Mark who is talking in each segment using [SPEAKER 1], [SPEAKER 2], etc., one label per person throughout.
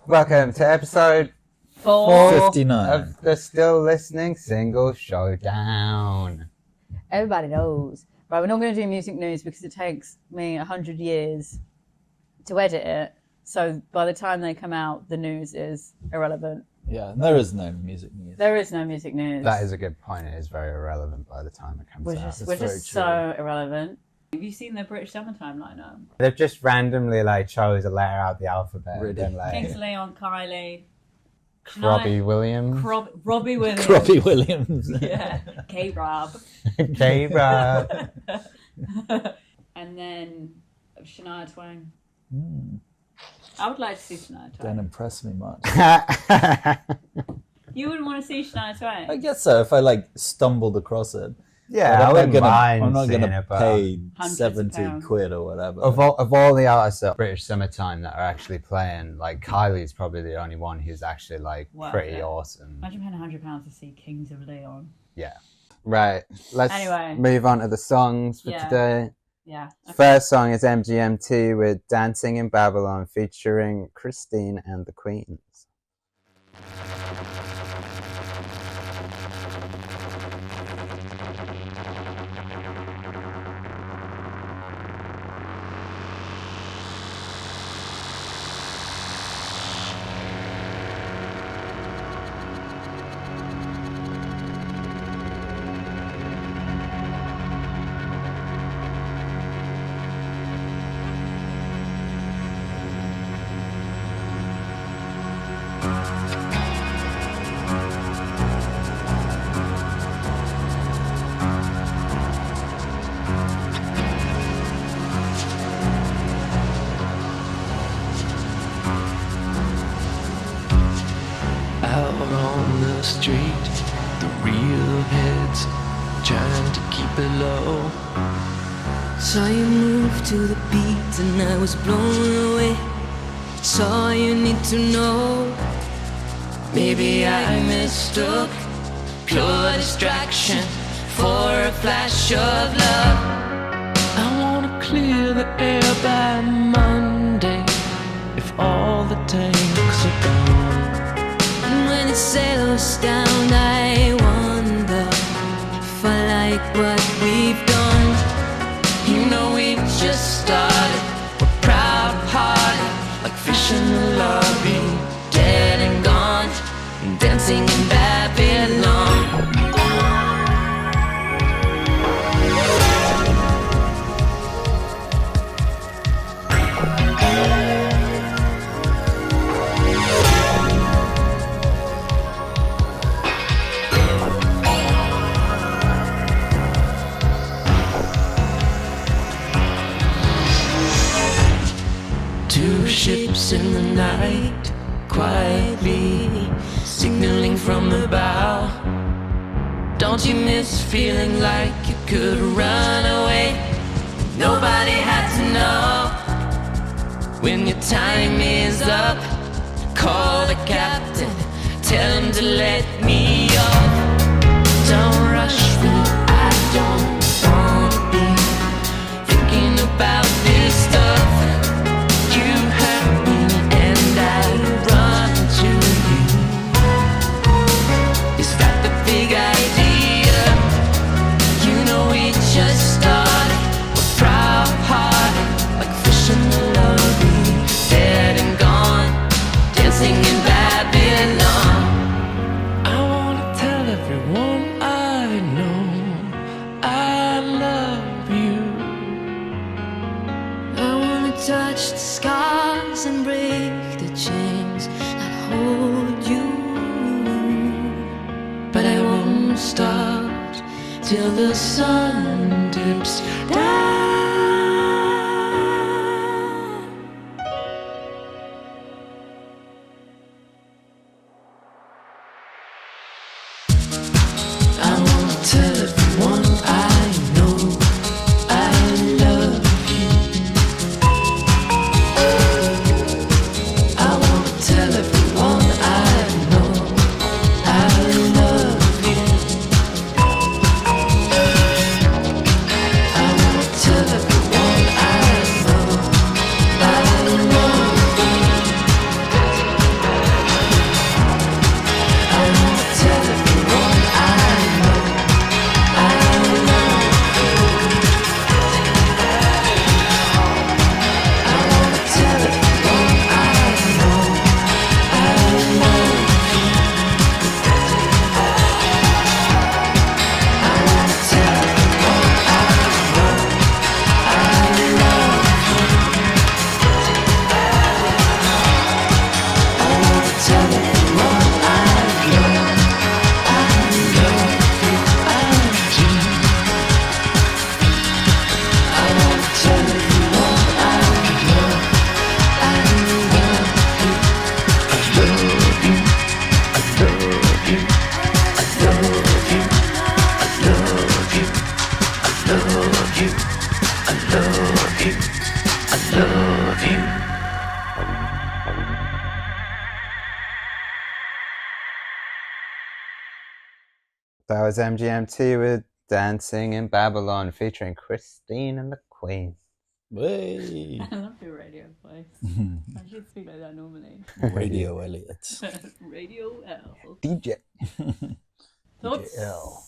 [SPEAKER 1] Welcome to episode
[SPEAKER 2] 459
[SPEAKER 1] of the Still Listening Single Showdown.
[SPEAKER 3] Everybody knows. Right, we're not going to do music news because it takes me 100 years to edit it. So by the time they come out, the news is irrelevant.
[SPEAKER 2] Yeah, there is no music news.
[SPEAKER 3] There is no music news.
[SPEAKER 1] That is a good point. It is very irrelevant by the time it comes out.
[SPEAKER 3] We're just so irrelevant. Have you seen the British Summertime lineup?
[SPEAKER 1] They've just randomly chose a letter out the alphabet.
[SPEAKER 2] Really?
[SPEAKER 1] And
[SPEAKER 3] Kings Leon, Kylie,
[SPEAKER 1] Robbie Williams.
[SPEAKER 3] Robbie Williams.
[SPEAKER 2] Robbie Williams.
[SPEAKER 3] Yeah. K-Rob.
[SPEAKER 1] K-Rob.
[SPEAKER 3] And then Shania Twain. I would like to see Shania Twain.
[SPEAKER 2] Don't impress me much.
[SPEAKER 3] You wouldn't want to see Shania Twain?
[SPEAKER 2] I guess so, if I stumbled across it.
[SPEAKER 1] Yeah, I wouldn't mind.
[SPEAKER 2] I'm not
[SPEAKER 1] seeing
[SPEAKER 2] going to
[SPEAKER 1] it,
[SPEAKER 2] pay
[SPEAKER 3] £100
[SPEAKER 2] £70 or whatever.
[SPEAKER 1] Of all the artists at British Summertime that are actually playing, Kylie's probably the only one who's actually pretty awesome.
[SPEAKER 3] Imagine paying £100 to see Kings of Leon.
[SPEAKER 1] Yeah. Right. Let's
[SPEAKER 3] Anyway.
[SPEAKER 1] move on to the songs for today.
[SPEAKER 3] Yeah. Okay.
[SPEAKER 1] First song is MGMT with Dancing in Babylon featuring Christine and the Queens.
[SPEAKER 4] Out on the street, the real heads trying to keep it low.
[SPEAKER 5] Saw you move to the beat and I was blown away. It's all you need to know. Maybe I mistook pure distraction for a flash of love.
[SPEAKER 4] I wanna clear the air by Monday, if all the tanks are gone.
[SPEAKER 5] And when it settles down, I wonder if I like what we've done.
[SPEAKER 4] You know we just started, we're proud-hearted, like fish in the lobby,
[SPEAKER 5] Dead and gone, dancing in Babylon.
[SPEAKER 4] Two ships in the night, quietly signaling from the bow. Don't you miss feeling like you could run away? Nobody had to know. When your time is up, call the captain, tell him to let me off. Don't rush me, I don't wanna be thinking about this stuff. You hurt me and I run to you. Is that the big idea? You know we just started, we're proud-hearted, like fish in the lobby, dead and gone, dancing in Babylon. I wanna tell everyone I know I love you.
[SPEAKER 5] I wanna touch the scars and break the chains that hold you.
[SPEAKER 4] But I won't stop till the sun dips down. I wanna tell everyone I know I love you. I wanna tell everyone I know I love you. I
[SPEAKER 1] That was MGMT with Dancing in Babylon featuring Christine and the Queen.
[SPEAKER 2] Hey.
[SPEAKER 3] I love your radio voice. I should speak like that normally.
[SPEAKER 2] Radio Eliot.
[SPEAKER 3] Radio L.
[SPEAKER 1] DJ.
[SPEAKER 3] Thoughts?
[SPEAKER 2] L.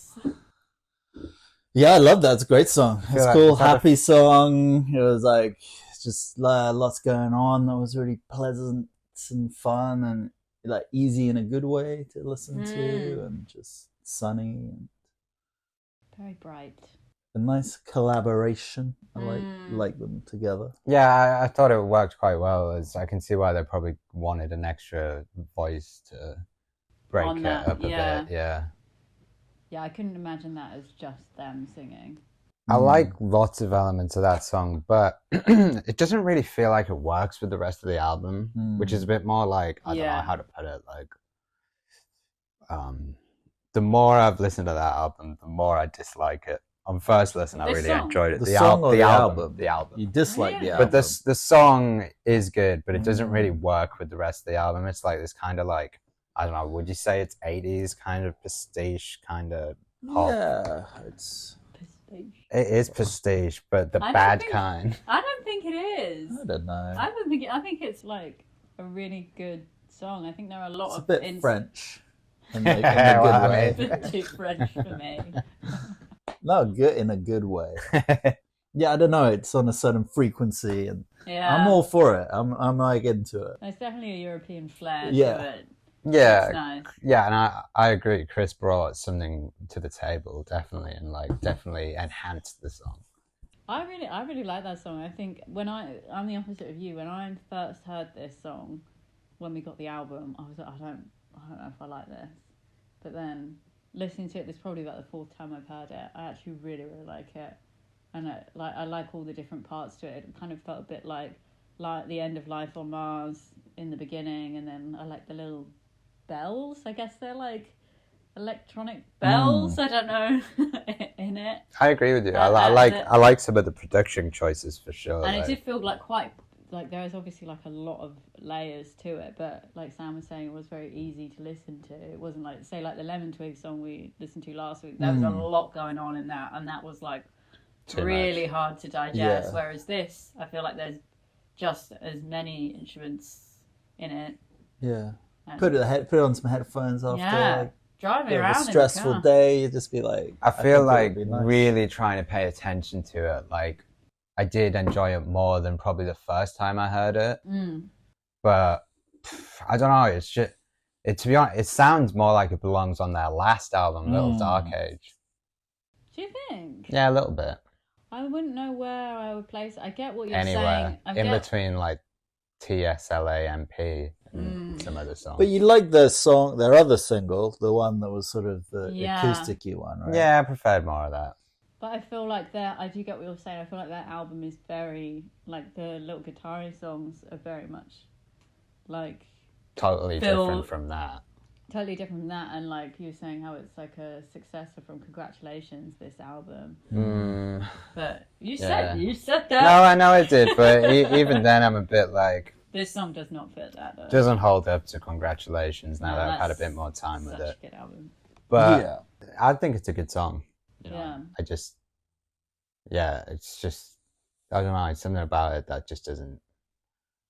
[SPEAKER 2] Yeah, I love that. It's a great song. It's
[SPEAKER 1] like
[SPEAKER 2] cool,
[SPEAKER 1] it's had a-
[SPEAKER 2] happy song. It was like just lots going on. That was really pleasant and fun and like easy in a good way to listen to, and just sunny and
[SPEAKER 3] Very bright.
[SPEAKER 2] a nice collaboration. I like them together.
[SPEAKER 1] Yeah, I thought it worked quite well. As I can see why they probably wanted an extra voice to break
[SPEAKER 3] On
[SPEAKER 1] it
[SPEAKER 3] that,
[SPEAKER 1] up a
[SPEAKER 3] yeah.
[SPEAKER 1] bit. Yeah.
[SPEAKER 3] Yeah, I couldn't imagine that as just them singing.
[SPEAKER 1] I like lots of elements of that song, but it doesn't really feel like it works with the rest of the album, which is a bit more like, I don't know how to put it, like, the more I've listened to that album, the more I dislike it. On first listen, I
[SPEAKER 3] This
[SPEAKER 1] really
[SPEAKER 3] song?
[SPEAKER 1] enjoyed it.
[SPEAKER 2] The song or the album?
[SPEAKER 1] The album.
[SPEAKER 2] You dislike the
[SPEAKER 3] Really?
[SPEAKER 2] album.
[SPEAKER 1] But the song is good, but it doesn't really work with the rest of the album. It's like this kind of like, I don't know, would you say it's 80s kind of pastiche kind of pop?
[SPEAKER 2] Yeah, it's.
[SPEAKER 1] It is pastiche, but the
[SPEAKER 3] I don't
[SPEAKER 1] bad
[SPEAKER 3] think-
[SPEAKER 1] kind.
[SPEAKER 3] I don't think it is.
[SPEAKER 2] I don't know.
[SPEAKER 3] I think it's like a really good song. I think there are a lot
[SPEAKER 2] It's a
[SPEAKER 3] of
[SPEAKER 2] bit French. In a good
[SPEAKER 1] Well, I
[SPEAKER 2] way.
[SPEAKER 1] mean-
[SPEAKER 3] bit too French for me.
[SPEAKER 2] No, good in a good way. Yeah, I don't know. It's on a certain frequency, and
[SPEAKER 3] Yeah,
[SPEAKER 2] I'm all for it. I'm like into it.
[SPEAKER 3] There's definitely a European flair
[SPEAKER 2] Yeah.
[SPEAKER 3] to it.
[SPEAKER 1] Yeah,
[SPEAKER 3] It's nice.
[SPEAKER 1] yeah, and I agree. Chris brought something to the table, definitely, and like definitely enhanced the song.
[SPEAKER 3] I really like that song. I think I'm the opposite of you. When I first heard this song, when we got the album, I was like, I don't know if I like this. But then listening to it, this is probably about the fourth time I've heard it. I actually really like it, and I like all the different parts to it. It kind of felt a bit like the end of Life on Mars in the beginning, and then I like the little bells. I guess they're like electronic bells. I don't know in it.
[SPEAKER 1] I agree with you.
[SPEAKER 3] I
[SPEAKER 1] I like some of the production choices for sure.
[SPEAKER 3] And
[SPEAKER 1] like-
[SPEAKER 3] it did feel like quite like there is obviously like a lot of layers to it, but like Sam was saying, it was very easy to listen to. It wasn't like, say, like the Lemon Twig song we listened to last week. There was a lot going on in that, and that was like
[SPEAKER 1] Too
[SPEAKER 3] really
[SPEAKER 1] much.
[SPEAKER 3] hard to digest.
[SPEAKER 2] Yeah.
[SPEAKER 3] Whereas this, I feel like there's just as many instruments in it.
[SPEAKER 2] Yeah.
[SPEAKER 3] And
[SPEAKER 2] Put it on some headphones after like,
[SPEAKER 3] driving
[SPEAKER 2] a
[SPEAKER 3] around in the
[SPEAKER 2] stressful
[SPEAKER 3] car.
[SPEAKER 2] day. You just be like.
[SPEAKER 1] I
[SPEAKER 2] think
[SPEAKER 1] feel
[SPEAKER 2] it
[SPEAKER 1] like
[SPEAKER 2] would be nice.
[SPEAKER 1] really trying to pay attention to it. Like I did enjoy it more than probably the first time I heard it. But I don't know. It's just to be honest, it sounds more like it belongs on their last album, Little Dark Age.
[SPEAKER 3] Do you think?
[SPEAKER 1] Yeah, a little bit.
[SPEAKER 3] I wouldn't know where I would place it. I get what you're
[SPEAKER 1] Anywhere
[SPEAKER 3] saying.
[SPEAKER 1] in between like TSLAMP and some other songs.
[SPEAKER 2] But you like the song, their other single, the one that was sort of the
[SPEAKER 3] Yeah.
[SPEAKER 2] acoustic-y one, right?
[SPEAKER 1] Yeah, I preferred more of that.
[SPEAKER 3] But I feel like I do get what you're saying. I feel like that album is very, like the little guitar songs are very much like
[SPEAKER 1] Totally
[SPEAKER 3] Phil-
[SPEAKER 1] different from that.
[SPEAKER 3] totally different from that. And like you were saying how it's like a successor from Congratulations, this album. But you
[SPEAKER 1] Yeah.
[SPEAKER 3] said that.
[SPEAKER 1] No, I know it did, but even then I'm a bit like,
[SPEAKER 3] This song does not fit that though.
[SPEAKER 1] doesn't hold up to Congratulations now
[SPEAKER 3] No,
[SPEAKER 1] that I've had a
[SPEAKER 3] that's
[SPEAKER 1] bit more time with
[SPEAKER 3] Such
[SPEAKER 1] it.
[SPEAKER 3] a good album.
[SPEAKER 1] But
[SPEAKER 2] Yeah.
[SPEAKER 1] I think it's a good song. You know?
[SPEAKER 3] Yeah.
[SPEAKER 1] I just, it's just, I don't know, it's something about it that just doesn't,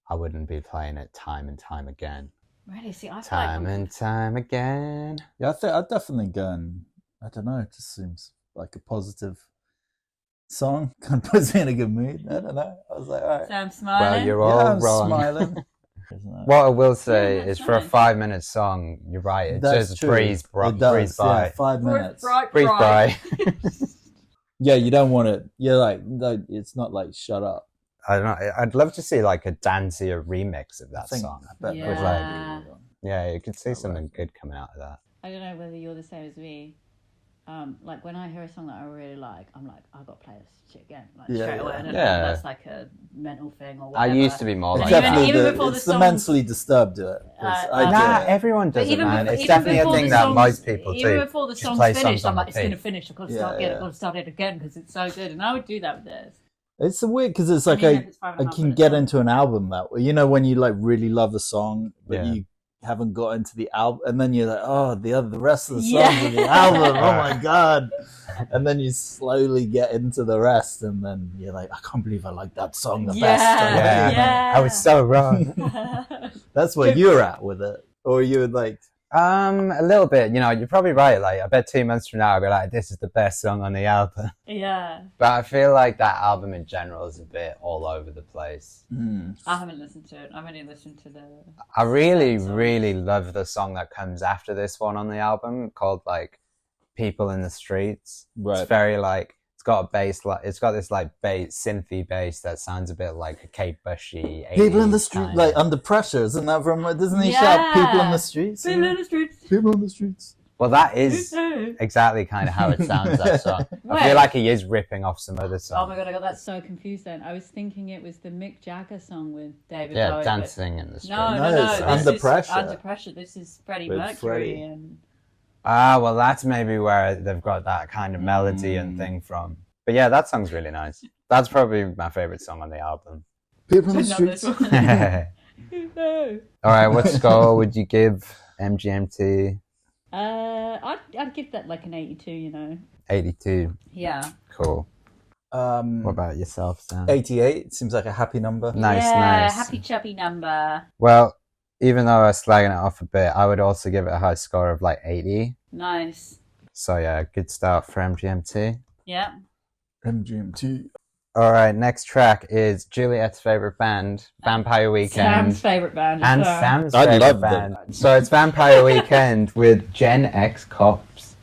[SPEAKER 1] I wouldn't be playing it time and time again.
[SPEAKER 3] Really? See, I feel
[SPEAKER 1] Time
[SPEAKER 3] like
[SPEAKER 1] and time again.
[SPEAKER 2] Yeah, I think I'd definitely go and, I don't know, it just seems like a positive song. Kind of puts me in a good mood. I don't know. I was like, all right.
[SPEAKER 3] Sam smiling.
[SPEAKER 1] Well, you're
[SPEAKER 2] Yeah,
[SPEAKER 1] all
[SPEAKER 2] I'm
[SPEAKER 1] wrong.
[SPEAKER 2] smiling. Isn't it?
[SPEAKER 1] What I will say
[SPEAKER 3] Yeah,
[SPEAKER 1] is
[SPEAKER 3] that's
[SPEAKER 1] for a
[SPEAKER 3] nice.
[SPEAKER 1] 5-minute song, you're right, it
[SPEAKER 2] That's
[SPEAKER 1] just
[SPEAKER 2] true.
[SPEAKER 1] breeze
[SPEAKER 2] It does,
[SPEAKER 1] breeze by.
[SPEAKER 2] yeah, 5 minutes.
[SPEAKER 1] Breeze by.
[SPEAKER 2] Yeah, you don't want it. You're like, it's not like shut up.
[SPEAKER 1] I don't know. I'd love to see like a dancier remix of that
[SPEAKER 2] I think,
[SPEAKER 1] song.
[SPEAKER 2] I bet
[SPEAKER 3] Yeah.
[SPEAKER 2] there's like,
[SPEAKER 1] Yeah, you could see something good coming out of that.
[SPEAKER 3] I don't know whether you're the same as me. Like when I hear a song that I really like, I'm like, I've got to play this shit again, like
[SPEAKER 2] Yeah,
[SPEAKER 3] straight away.
[SPEAKER 2] yeah.
[SPEAKER 3] I don't know
[SPEAKER 1] Yeah.
[SPEAKER 3] if that's like a mental thing or
[SPEAKER 1] I
[SPEAKER 3] whatever.
[SPEAKER 1] used to be more
[SPEAKER 3] And
[SPEAKER 1] like
[SPEAKER 3] even-
[SPEAKER 1] that.
[SPEAKER 2] definitely
[SPEAKER 3] even before the
[SPEAKER 2] it's the
[SPEAKER 3] songs-
[SPEAKER 2] mentally disturbed to it. 'cause I do
[SPEAKER 1] Nah,
[SPEAKER 2] it.
[SPEAKER 1] everyone does it,
[SPEAKER 3] even
[SPEAKER 1] man.
[SPEAKER 3] before-
[SPEAKER 1] It's
[SPEAKER 3] even
[SPEAKER 1] definitely a
[SPEAKER 3] before
[SPEAKER 1] thing
[SPEAKER 3] the
[SPEAKER 1] that
[SPEAKER 3] songs-
[SPEAKER 1] most people
[SPEAKER 3] Even
[SPEAKER 1] do.
[SPEAKER 3] before the
[SPEAKER 1] Just
[SPEAKER 3] song's
[SPEAKER 1] play
[SPEAKER 3] finished,
[SPEAKER 1] songs
[SPEAKER 3] I'm
[SPEAKER 1] on
[SPEAKER 3] like, it's going to
[SPEAKER 1] repeat.
[SPEAKER 3] finish. I've got to
[SPEAKER 2] Yeah,
[SPEAKER 3] start again.
[SPEAKER 2] yeah.
[SPEAKER 3] I've got to start it again because it's so good. And I would do that with this.
[SPEAKER 2] It's weird because it's like
[SPEAKER 3] Even if it's 5.5
[SPEAKER 2] I can
[SPEAKER 3] minutes
[SPEAKER 2] get
[SPEAKER 3] long.
[SPEAKER 2] into an album that way. You know, when you like really love a song, but
[SPEAKER 1] Yeah.
[SPEAKER 2] you haven't got into the album, and then you're like, oh, the rest of the songs of the album, oh my god, and then you slowly get into the rest, and then you're like, I can't believe I like that song the best.
[SPEAKER 1] I was so wrong.
[SPEAKER 2] That's where you're at with it, or you would like.
[SPEAKER 1] A little bit, you're probably right. Like, I bet 2 months from now I'll be like, this is the best song on the album.
[SPEAKER 3] Yeah.
[SPEAKER 1] But I feel like that album in general is a bit all over the place.
[SPEAKER 3] I haven't listened to it. I've only listened to the...
[SPEAKER 1] I really, really love the song that comes after this one on the album called, like, People in the Streets.
[SPEAKER 2] Right.
[SPEAKER 1] It's very, like, it's got a bass, like, it's got this, like, synthy bass that sounds a bit like a Kate Bushy.
[SPEAKER 2] People in the Street, like Under Pressure, isn't that from, doesn't he shout People in the Streets?
[SPEAKER 3] People in the Streets.
[SPEAKER 2] People in the Streets.
[SPEAKER 1] Well, that is exactly kind of how it sounds, that song. I feel like he is ripping off some other songs.
[SPEAKER 3] Oh my god, I got that so confused then. I was thinking it was the Mick Jagger song with David
[SPEAKER 1] Yeah,
[SPEAKER 3] Bowie.
[SPEAKER 1] Dancing in the Street.
[SPEAKER 3] No,
[SPEAKER 2] it's Under Pressure.
[SPEAKER 3] Under Pressure. This is Freddie
[SPEAKER 2] With
[SPEAKER 3] Mercury.
[SPEAKER 2] Freddie.
[SPEAKER 3] And...
[SPEAKER 1] Well, that's maybe where they've got that kind of melody and thing from. But yeah, that song's really nice. That's probably my favourite song on the album.
[SPEAKER 2] People in the Streets.
[SPEAKER 1] All right, what score would you give MGMT?
[SPEAKER 3] I'd give that like an 82,
[SPEAKER 1] 82.
[SPEAKER 3] Yeah.
[SPEAKER 1] Cool. What about yourself, Sam?
[SPEAKER 2] 88 seems like a happy number.
[SPEAKER 1] Nice.
[SPEAKER 3] Happy chubby number.
[SPEAKER 1] Well, even though I was slagging it off a bit, I would also give it a high score of like 80.
[SPEAKER 3] Nice.
[SPEAKER 1] So yeah, good start for MGMT.
[SPEAKER 3] Yeah.
[SPEAKER 2] MGMT.
[SPEAKER 1] All right, next track is Juliet's favorite band, Vampire Weekend.
[SPEAKER 3] Sam's favourite band.
[SPEAKER 1] And Sam's favourite band. So it's Vampire Weekend with Gen X Cops.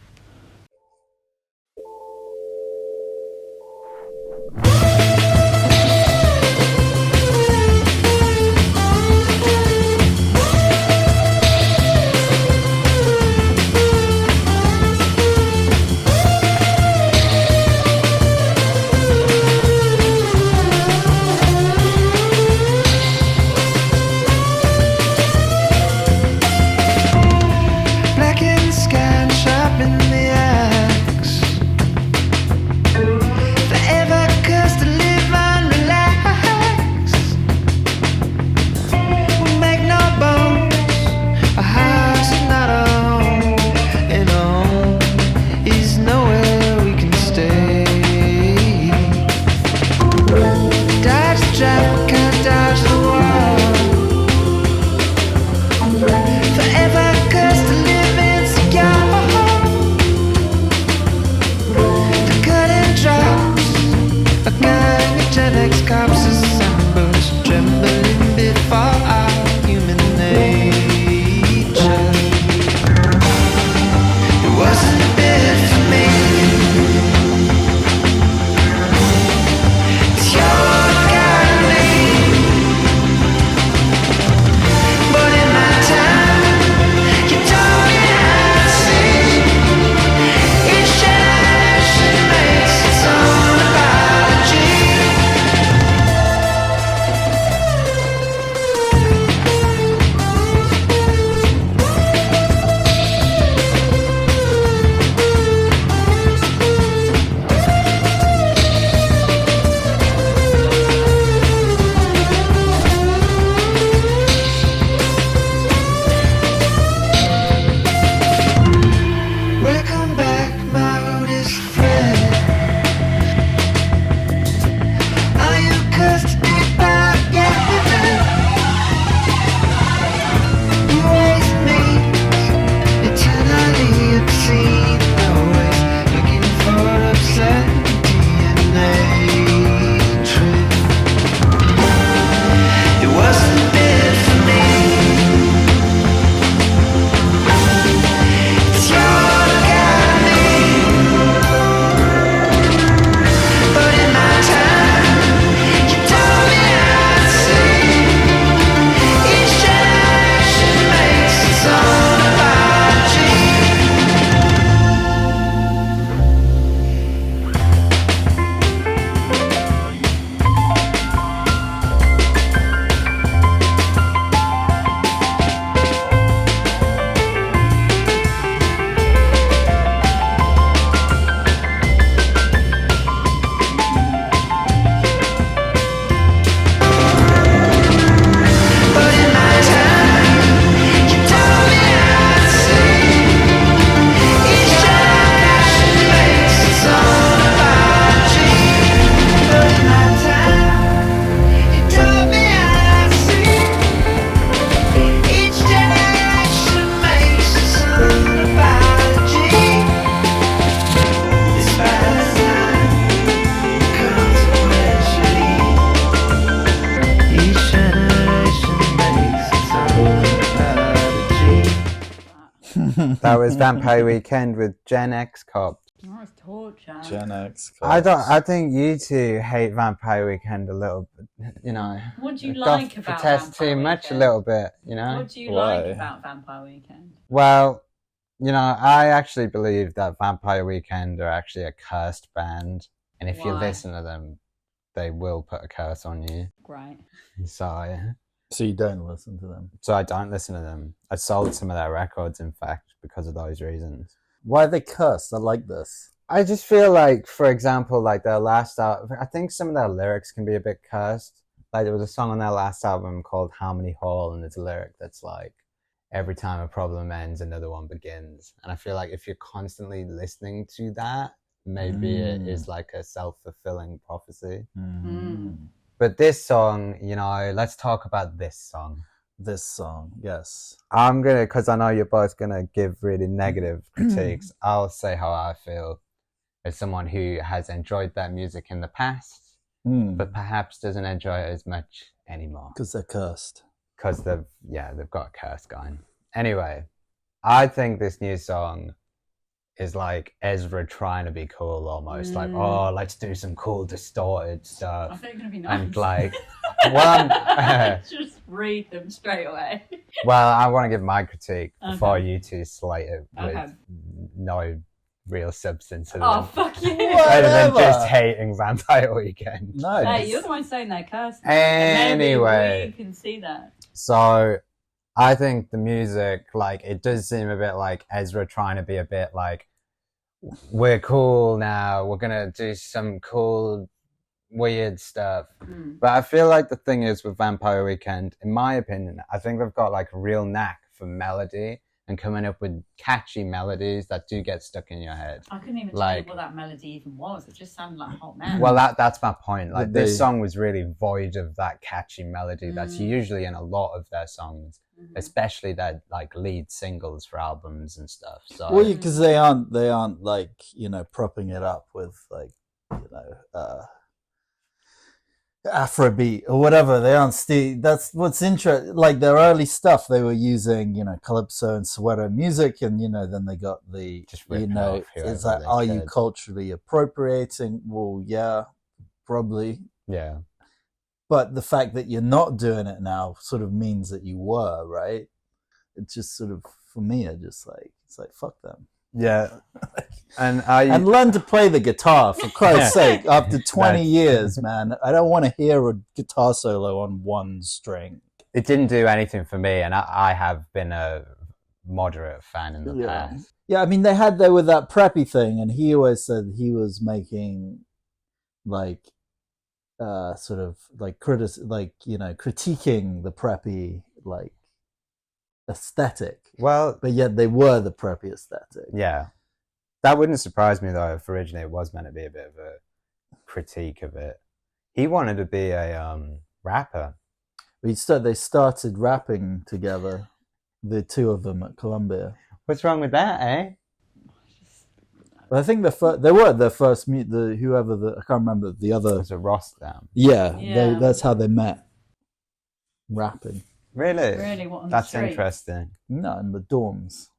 [SPEAKER 5] It's all about a dream.
[SPEAKER 1] That was Vampire Weekend with Gen X Cop.
[SPEAKER 3] Oh, it's torture.
[SPEAKER 2] Gen X.
[SPEAKER 1] I think you two hate Vampire Weekend a little bit, you know.
[SPEAKER 3] What do you like about
[SPEAKER 1] protest
[SPEAKER 3] Vampire
[SPEAKER 1] too much
[SPEAKER 3] Weekend?
[SPEAKER 1] a little bit, you know.
[SPEAKER 3] What do you
[SPEAKER 2] Why?
[SPEAKER 3] like about Vampire Weekend?
[SPEAKER 1] Well, you know, I actually believe that Vampire Weekend are actually a cursed band, and if you
[SPEAKER 3] Why?
[SPEAKER 1] listen to them, they will put a curse on you.
[SPEAKER 3] Great.
[SPEAKER 2] So you don't listen to them?
[SPEAKER 1] So I don't listen to them. I sold some of their records, in fact, because of those reasons.
[SPEAKER 2] Why are they cursed? I like this.
[SPEAKER 1] I just feel like, for example, like their last album, I think some of their lyrics can be a bit cursed. Like there was a song on their last album called Harmony Hall, and there's a lyric that's like, every time a problem ends, another one begins. And I feel like if you're constantly listening to that, maybe it is like a self-fulfilling prophecy. But this song, you know, let's talk about this song.
[SPEAKER 2] This song, yes.
[SPEAKER 1] I'm going to, because I know you're both going to give really negative critiques, I'll say how I feel as someone who has enjoyed their music in the past, but perhaps doesn't enjoy it as much anymore.
[SPEAKER 2] Because they're cursed.
[SPEAKER 1] Because they've got a curse going. Anyway, I think this new song is like Ezra trying to be cool almost. Like, oh, let's do some cool distorted stuff.
[SPEAKER 3] I think you're going to be nice.
[SPEAKER 1] And like, well,
[SPEAKER 3] just read them straight away.
[SPEAKER 1] well, I want to give my critique before you two slate it with no real substance to them.
[SPEAKER 3] Oh, fuck you.
[SPEAKER 1] Rather than just hating Vampire Weekend.
[SPEAKER 2] No.
[SPEAKER 3] Hey, you're the one saying they're cursed.
[SPEAKER 1] Anyway.
[SPEAKER 3] Maybe we can see that.
[SPEAKER 1] So I think the music, like, it does seem a bit like Ezra trying to be a bit like, we're cool now, we're gonna do some cool, weird stuff. But I feel like the thing is with Vampire Weekend, in my opinion, I think they've got like a real knack for melody and coming up with catchy melodies that do get stuck in your head.
[SPEAKER 3] I couldn't even tell you what that melody even was. It just sounded like Hot Man.
[SPEAKER 1] Well, that's my point. Like, this song was really void of that catchy melody that's usually in a lot of their songs, especially their like lead singles for albums and stuff. So,
[SPEAKER 2] well, because they aren't like, you know, propping it up with like, you know, Afrobeat or whatever. They aren't that's what's interesting. Like their early stuff, they were using, you know, calypso and Soweto music, and you know, then they got the, you know, it's like, are you culturally appropriating? Well, yeah, probably.
[SPEAKER 1] Yeah.
[SPEAKER 2] But the fact that you're not doing it now sort of means that you were, right? It just sort of, for me, it's like fuck them.
[SPEAKER 1] Yeah. And
[SPEAKER 2] learn to play the guitar, for Christ's sake. After 20 years, man, I don't want to hear a guitar solo on one string.
[SPEAKER 1] It didn't do anything for me, and I have been a moderate fan in the past.
[SPEAKER 2] Yeah, I mean, they were that preppy thing, and he always said he was making like sort of like critiquing the preppy like aesthetic.
[SPEAKER 1] Well,
[SPEAKER 2] but yet they were the preppy aesthetic.
[SPEAKER 1] Yeah. That wouldn't surprise me though if originally it was meant to be a bit of a critique of it. He wanted to be a rapper.
[SPEAKER 2] They started rapping together, the two of them at Columbia.
[SPEAKER 1] What's wrong with that, eh?
[SPEAKER 2] But I think they were their first meet. I can't remember the other.
[SPEAKER 1] It was a Rostam.
[SPEAKER 2] Yeah. That's how they met. Rapping.
[SPEAKER 1] Really?
[SPEAKER 3] Really? What, on
[SPEAKER 1] That's
[SPEAKER 3] the street?
[SPEAKER 1] interesting.
[SPEAKER 2] No, in the dorms.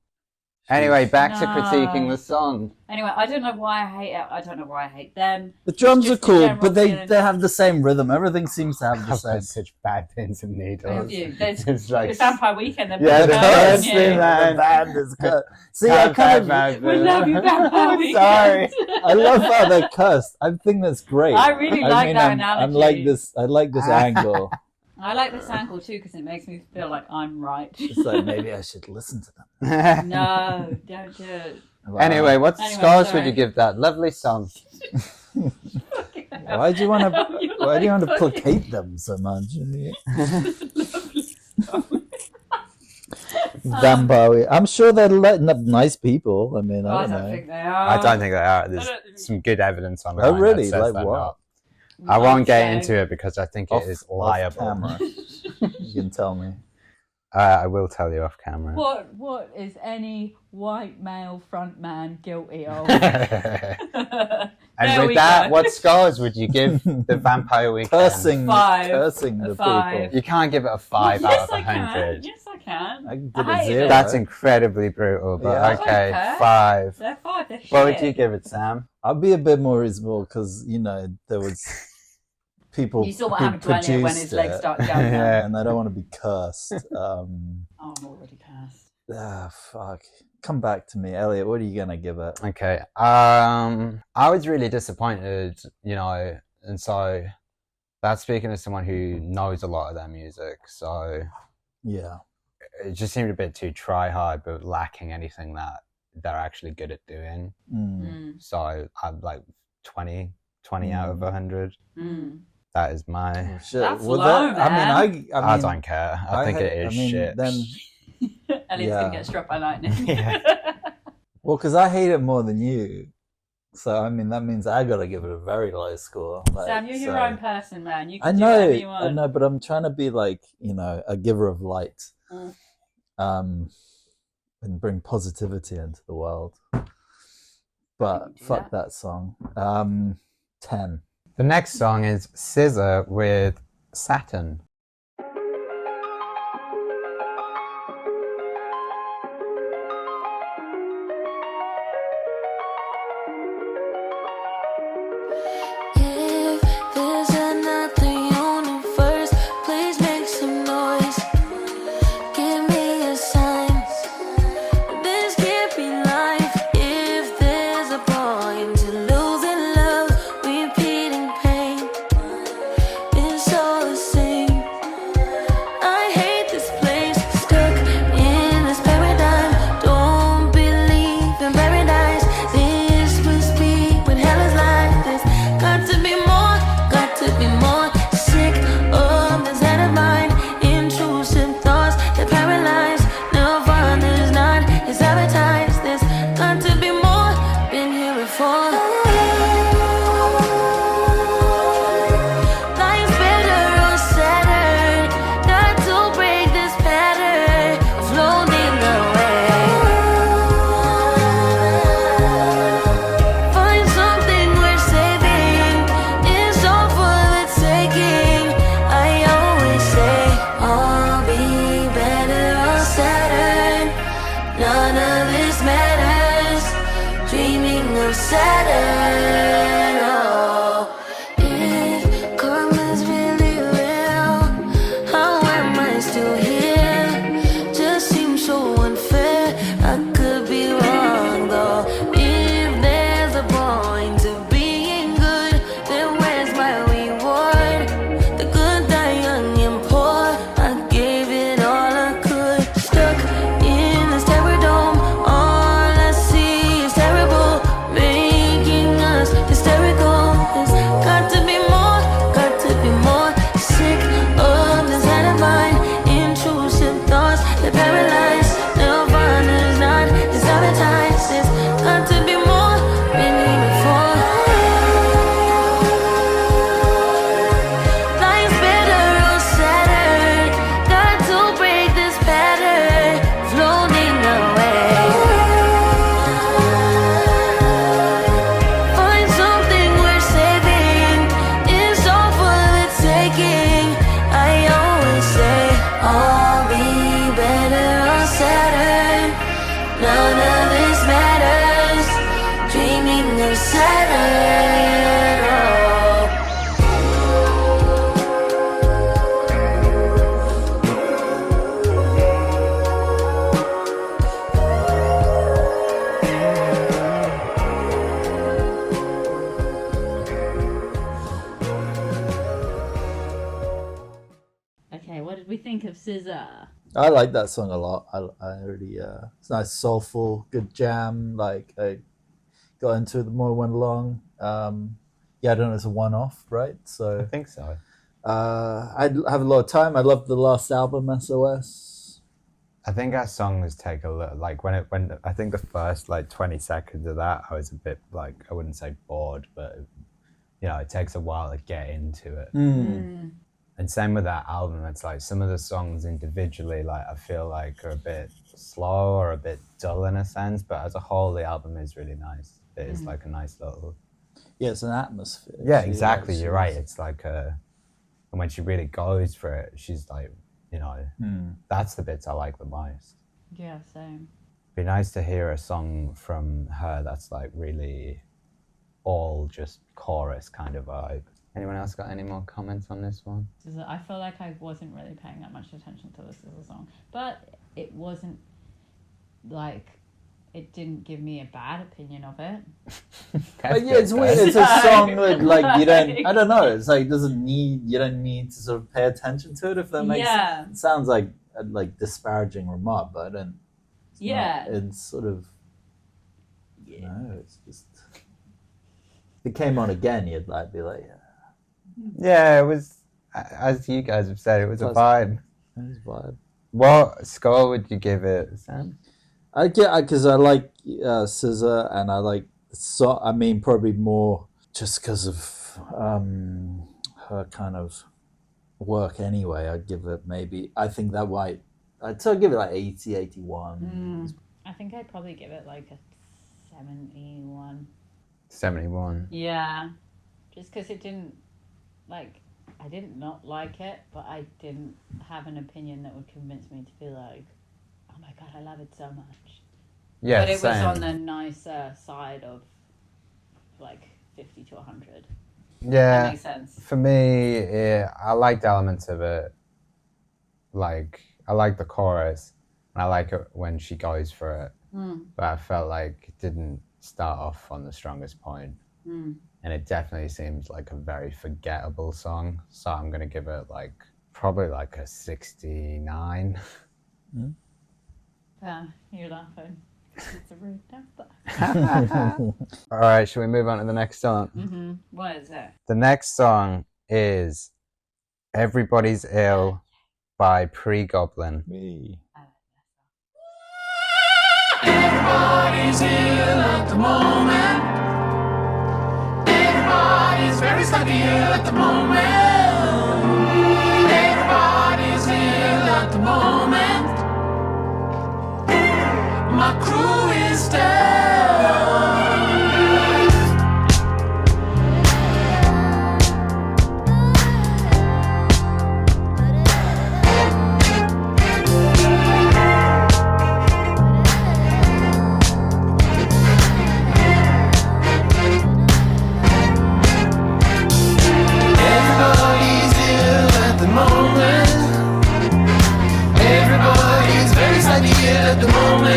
[SPEAKER 1] Anyway, back to critiquing the song.
[SPEAKER 3] Anyway, I don't know why I hate it. I don't know why I hate them.
[SPEAKER 2] The drums are cool, but they
[SPEAKER 3] feeling.
[SPEAKER 2] have the same rhythm. Everything seems to have the
[SPEAKER 1] I've
[SPEAKER 2] same.
[SPEAKER 1] got such bad pins and needles.
[SPEAKER 3] It's
[SPEAKER 1] like
[SPEAKER 3] Vampire Weekend.
[SPEAKER 1] the
[SPEAKER 2] band is good. See, I kind of
[SPEAKER 3] we love you, Vampire Weekend.
[SPEAKER 1] Sorry,
[SPEAKER 2] I love how they're cursed. I think that's great.
[SPEAKER 3] I really like that analogy.
[SPEAKER 2] I like this angle.
[SPEAKER 3] I like this angle too because it makes me feel like I'm right.
[SPEAKER 2] It's like maybe I should listen to them.
[SPEAKER 3] No, don't do it.
[SPEAKER 2] Wow.
[SPEAKER 1] Anyway, what scores would you give that lovely song?
[SPEAKER 2] Why do you want to placate them so much? Vampire. I'm sure they're nice people. I mean, I don't know.
[SPEAKER 3] Think they are.
[SPEAKER 1] I don't think they are. There's some good evidence on that.
[SPEAKER 2] Oh, really? Like what?
[SPEAKER 1] I won't get into it because I think it is liable.
[SPEAKER 2] Camera. You can tell me.
[SPEAKER 1] I will tell you off camera.
[SPEAKER 3] What is any white male frontman guilty of?
[SPEAKER 1] And with that, what scores would you give the Vampire Weekend?
[SPEAKER 2] Cursing
[SPEAKER 3] 5.
[SPEAKER 2] the
[SPEAKER 3] 5.
[SPEAKER 2] people.
[SPEAKER 1] You can't give it a 5 out of 100.
[SPEAKER 3] Yes, I can.
[SPEAKER 2] I give
[SPEAKER 3] I
[SPEAKER 2] it
[SPEAKER 3] hate
[SPEAKER 2] 0.
[SPEAKER 3] it.
[SPEAKER 1] That's incredibly brutal, but
[SPEAKER 2] Yeah.
[SPEAKER 1] okay,
[SPEAKER 3] Okay.
[SPEAKER 1] 5.
[SPEAKER 3] They're 5. They're shit.
[SPEAKER 1] What would you give it, Sam?
[SPEAKER 2] I'll be a bit more reasonable because there was people
[SPEAKER 3] You saw what
[SPEAKER 2] who
[SPEAKER 3] happened to Eliot when his
[SPEAKER 2] produced
[SPEAKER 3] legs
[SPEAKER 2] it,
[SPEAKER 3] start jumping.
[SPEAKER 1] Yeah.
[SPEAKER 2] and I don't want to be cursed.
[SPEAKER 3] Oh, I'm already cursed.
[SPEAKER 2] Fuck. Come back to me, Eliot. What are you gonna give it?
[SPEAKER 1] Okay. I was really disappointed, and so that's speaking as someone who knows a lot of their music. So
[SPEAKER 2] Yeah.
[SPEAKER 1] it just seemed a bit too try hard, but lacking anything that they're actually good at doing. So I'm like 20 out of 100. That is my.
[SPEAKER 2] Oh, shit.
[SPEAKER 3] That's
[SPEAKER 2] Well,
[SPEAKER 3] low,
[SPEAKER 2] I mean,
[SPEAKER 1] I don't care. I think it is shit.
[SPEAKER 2] Then,
[SPEAKER 3] Elliot's gonna get struck by lightning.
[SPEAKER 1] Yeah.
[SPEAKER 2] well, because I hate it more than you, so I mean that means I gotta give it a very low score.
[SPEAKER 3] Sam, you're your own person, man. You
[SPEAKER 2] I
[SPEAKER 3] can do whatever you
[SPEAKER 2] know,
[SPEAKER 3] want.
[SPEAKER 2] but I'm trying to be like a giver of light, and bring positivity into the world. But fuck that song. 10.
[SPEAKER 1] The next song is SZA with Saturn.
[SPEAKER 5] If there's another universe, please make some noise. Give me a sign. This can't be life. If there's a point to losing love, repeating pain, it's all the same. I hate this place, stuck in this paradigm. Don't believe in paradise. This must be when hell is like this. Got to be more, got to be more. Sick of this head of mine. Intrusive thoughts that paralyze. No fun is not, it's advertised. This got to be more, been here before. Life's better on Saturn. Got to break this pattern of floating away. Find something worth saving. It's all for the taking. I always say, I'll be better on Saturn. None of this matters. Dreaming of Saturn. Oh, if karma's really real, how am I still here? Just seems so unfair. I could be wrong though. If there's a point to being good, then where's my reward? The good die young and poor. I gave it all I could. Stuck in this terror dome. All I see is terrible, making us hysterical. There's got to be more, got to be more. Sick of this head of mine. Intrusive thoughts that paralyze. No fun is not, it's advertised. There's got to be more, been here before. Life's better on Saturn. Got to break this pattern, floating away. Find something worth saving. It's all for the taking. I always say, I'll be better on Saturn. None of this matters. Dreaming of Saturn. Oh.
[SPEAKER 3] Okay, what did we think of SZA?
[SPEAKER 2] I like that song a lot. I really it's nice, soulful, good jam. Like I got into it the more it went along. Yeah, I don't know, it's a one-off, right?
[SPEAKER 1] I
[SPEAKER 2] So
[SPEAKER 1] think so.
[SPEAKER 2] I have a lot of time. I love the last album, SOS.
[SPEAKER 1] I think our songs take a little, like when I think the first like 20 seconds of that, I was a bit like, I wouldn't say bored, but it takes a while to get into it. And same with that album. It's like some of the songs individually, like I feel like are a bit slow or a bit dull in a sense, but as a whole, the album is really nice. It is like a nice little.
[SPEAKER 2] Yeah, it's an atmosphere.
[SPEAKER 1] Yeah, exactly. You're right. It's like and when she really goes for it, she's like you know, that's the bits I like the most.
[SPEAKER 3] Yeah, same.
[SPEAKER 1] Be nice to hear a song from her that's like really all just chorus kind of vibe. Anyone else got any more comments on this one?
[SPEAKER 3] I feel like I wasn't really paying that much attention to this as a song, but it wasn't like it didn't give me a bad opinion of it.
[SPEAKER 2] But yeah, it's weird. It's a song that like you don't. I don't know. It's like you don't need to sort of pay attention to it if that makes sense. It sounds like a disparaging remark, but I don't. It's sort of. No, it's just. If it came on again, you'd like be like.
[SPEAKER 1] Yeah, it was. As you guys have said, it was a vibe.
[SPEAKER 2] It was a vibe.
[SPEAKER 1] What score would you give it, Sam?
[SPEAKER 2] Because I like SZA and I like probably more just because of her kind of work anyway. I'd give it I'd still give it like 80, 81.
[SPEAKER 3] I think I'd probably give it like a 71.
[SPEAKER 1] 71.
[SPEAKER 3] Yeah, just because it didn't I didn't not like it, but I didn't have an opinion that would convince me to be like, oh my god, I love it so much.
[SPEAKER 1] Yeah,
[SPEAKER 3] but it
[SPEAKER 1] same.
[SPEAKER 3] was on the nicer side of like 50 to 100.
[SPEAKER 1] Yeah,
[SPEAKER 3] that makes sense.
[SPEAKER 1] For me, I liked elements of it. Like I like the chorus, and I like it when she goes for it. But I felt like it didn't start off on the strongest point. And it definitely seems like a very forgettable song. So I'm going to give it probably like a 69.
[SPEAKER 3] You're laughing. It's a rude number.
[SPEAKER 1] All right, shall we move on to the next song?
[SPEAKER 3] Mm-hmm. What is it?
[SPEAKER 1] The next song is Everybody's Ill by Pregoblin.
[SPEAKER 4] Everybody's ill at the moment. Everybody's very stuck ill at the moment. Everybody's ill at the moment. My crew is down. At the moment,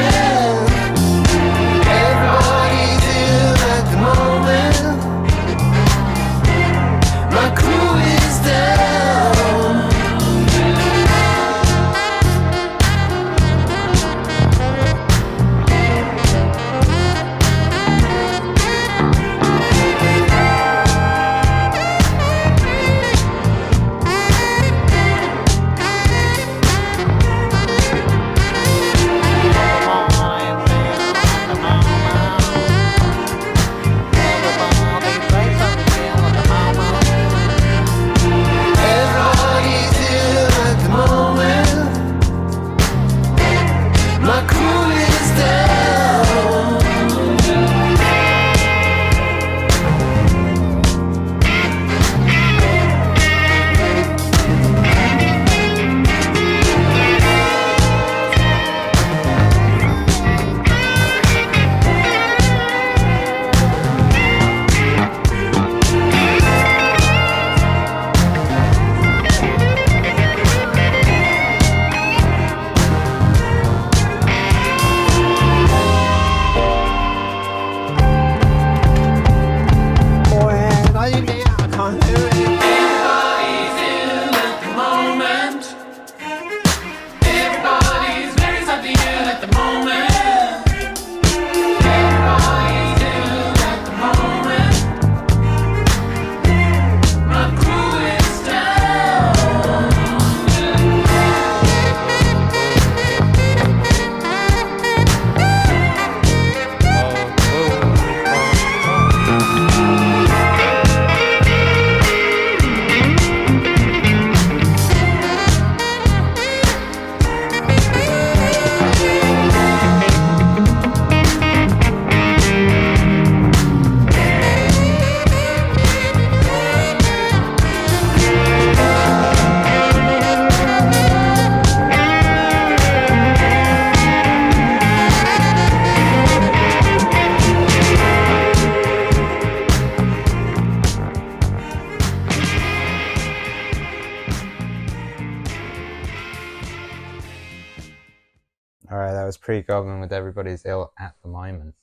[SPEAKER 1] Pregoblin with Everybody's Ill at the Moment.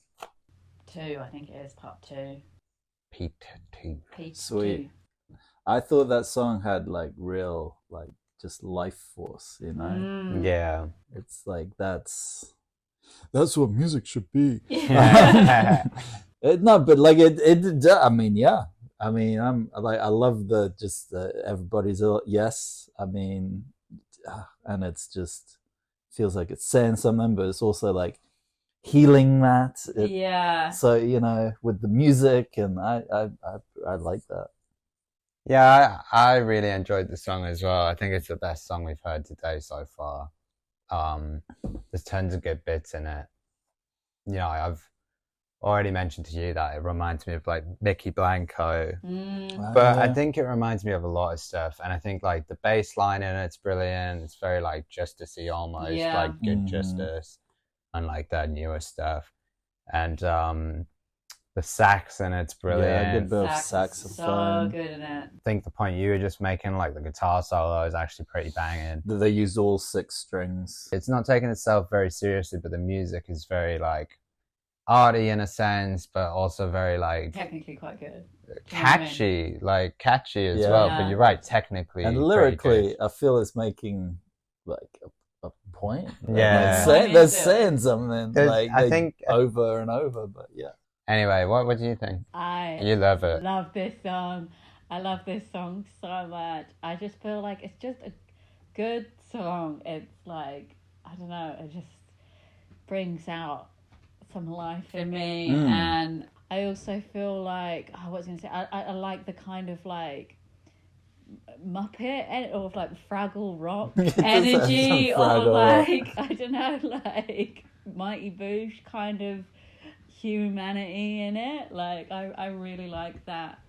[SPEAKER 3] 2, I think it is part 2.
[SPEAKER 1] Pete 2.
[SPEAKER 3] Pete
[SPEAKER 2] Sweet.
[SPEAKER 3] 2.
[SPEAKER 2] I thought that song had like real, like just life force, you know?
[SPEAKER 3] Mm.
[SPEAKER 1] Yeah.
[SPEAKER 2] It's like that's what music should be. No, but like it. I mean, yeah. I mean, I'm like, I love the Everybody's Ill. Yes. I mean, and it's just feels like it's saying something, but it's also like healing that.
[SPEAKER 3] Yeah.
[SPEAKER 2] So, you know, with the music, and I like that.
[SPEAKER 1] Yeah, I really enjoyed the song as well. I think it's the best song we've heard today so far. There's tons of good bits in it. You know, I've already mentioned to you that it reminds me of like Mickey Blanco, but I think it reminds me of a lot of stuff. And I think like the bass line in it's brilliant. It's very like Justicey almost, like good Justice, unlike their newer stuff. And the sax in it's brilliant.
[SPEAKER 2] Yeah, a good bit of saxophone.
[SPEAKER 3] So good in it.
[SPEAKER 1] I think the point you were just making, like the guitar solo, is actually pretty banging.
[SPEAKER 2] They used all 6 strings.
[SPEAKER 1] It's not taking itself very seriously, but the music is very like arty in a sense, but also very like
[SPEAKER 3] Technically quite good.
[SPEAKER 1] catchy as
[SPEAKER 2] Yeah.
[SPEAKER 1] well.
[SPEAKER 3] Yeah.
[SPEAKER 1] But you're right, technically
[SPEAKER 2] And
[SPEAKER 1] pretty
[SPEAKER 2] lyrically,
[SPEAKER 1] good.
[SPEAKER 2] I feel it's making like a point.
[SPEAKER 1] Yeah.
[SPEAKER 2] They're saying something like
[SPEAKER 1] I think
[SPEAKER 2] over and over, but yeah.
[SPEAKER 1] Anyway, what do you think? You love it.
[SPEAKER 3] Love this song. I love this song so much. I just feel like it's just a good song. It's like, I don't know, it just brings out some life in me. And I also feel like, what was I going to say? I like the kind of like Muppet or like Fraggle Rock energy, or like, I don't know, like Mighty Boosh kind of humanity in it. Like I really like that.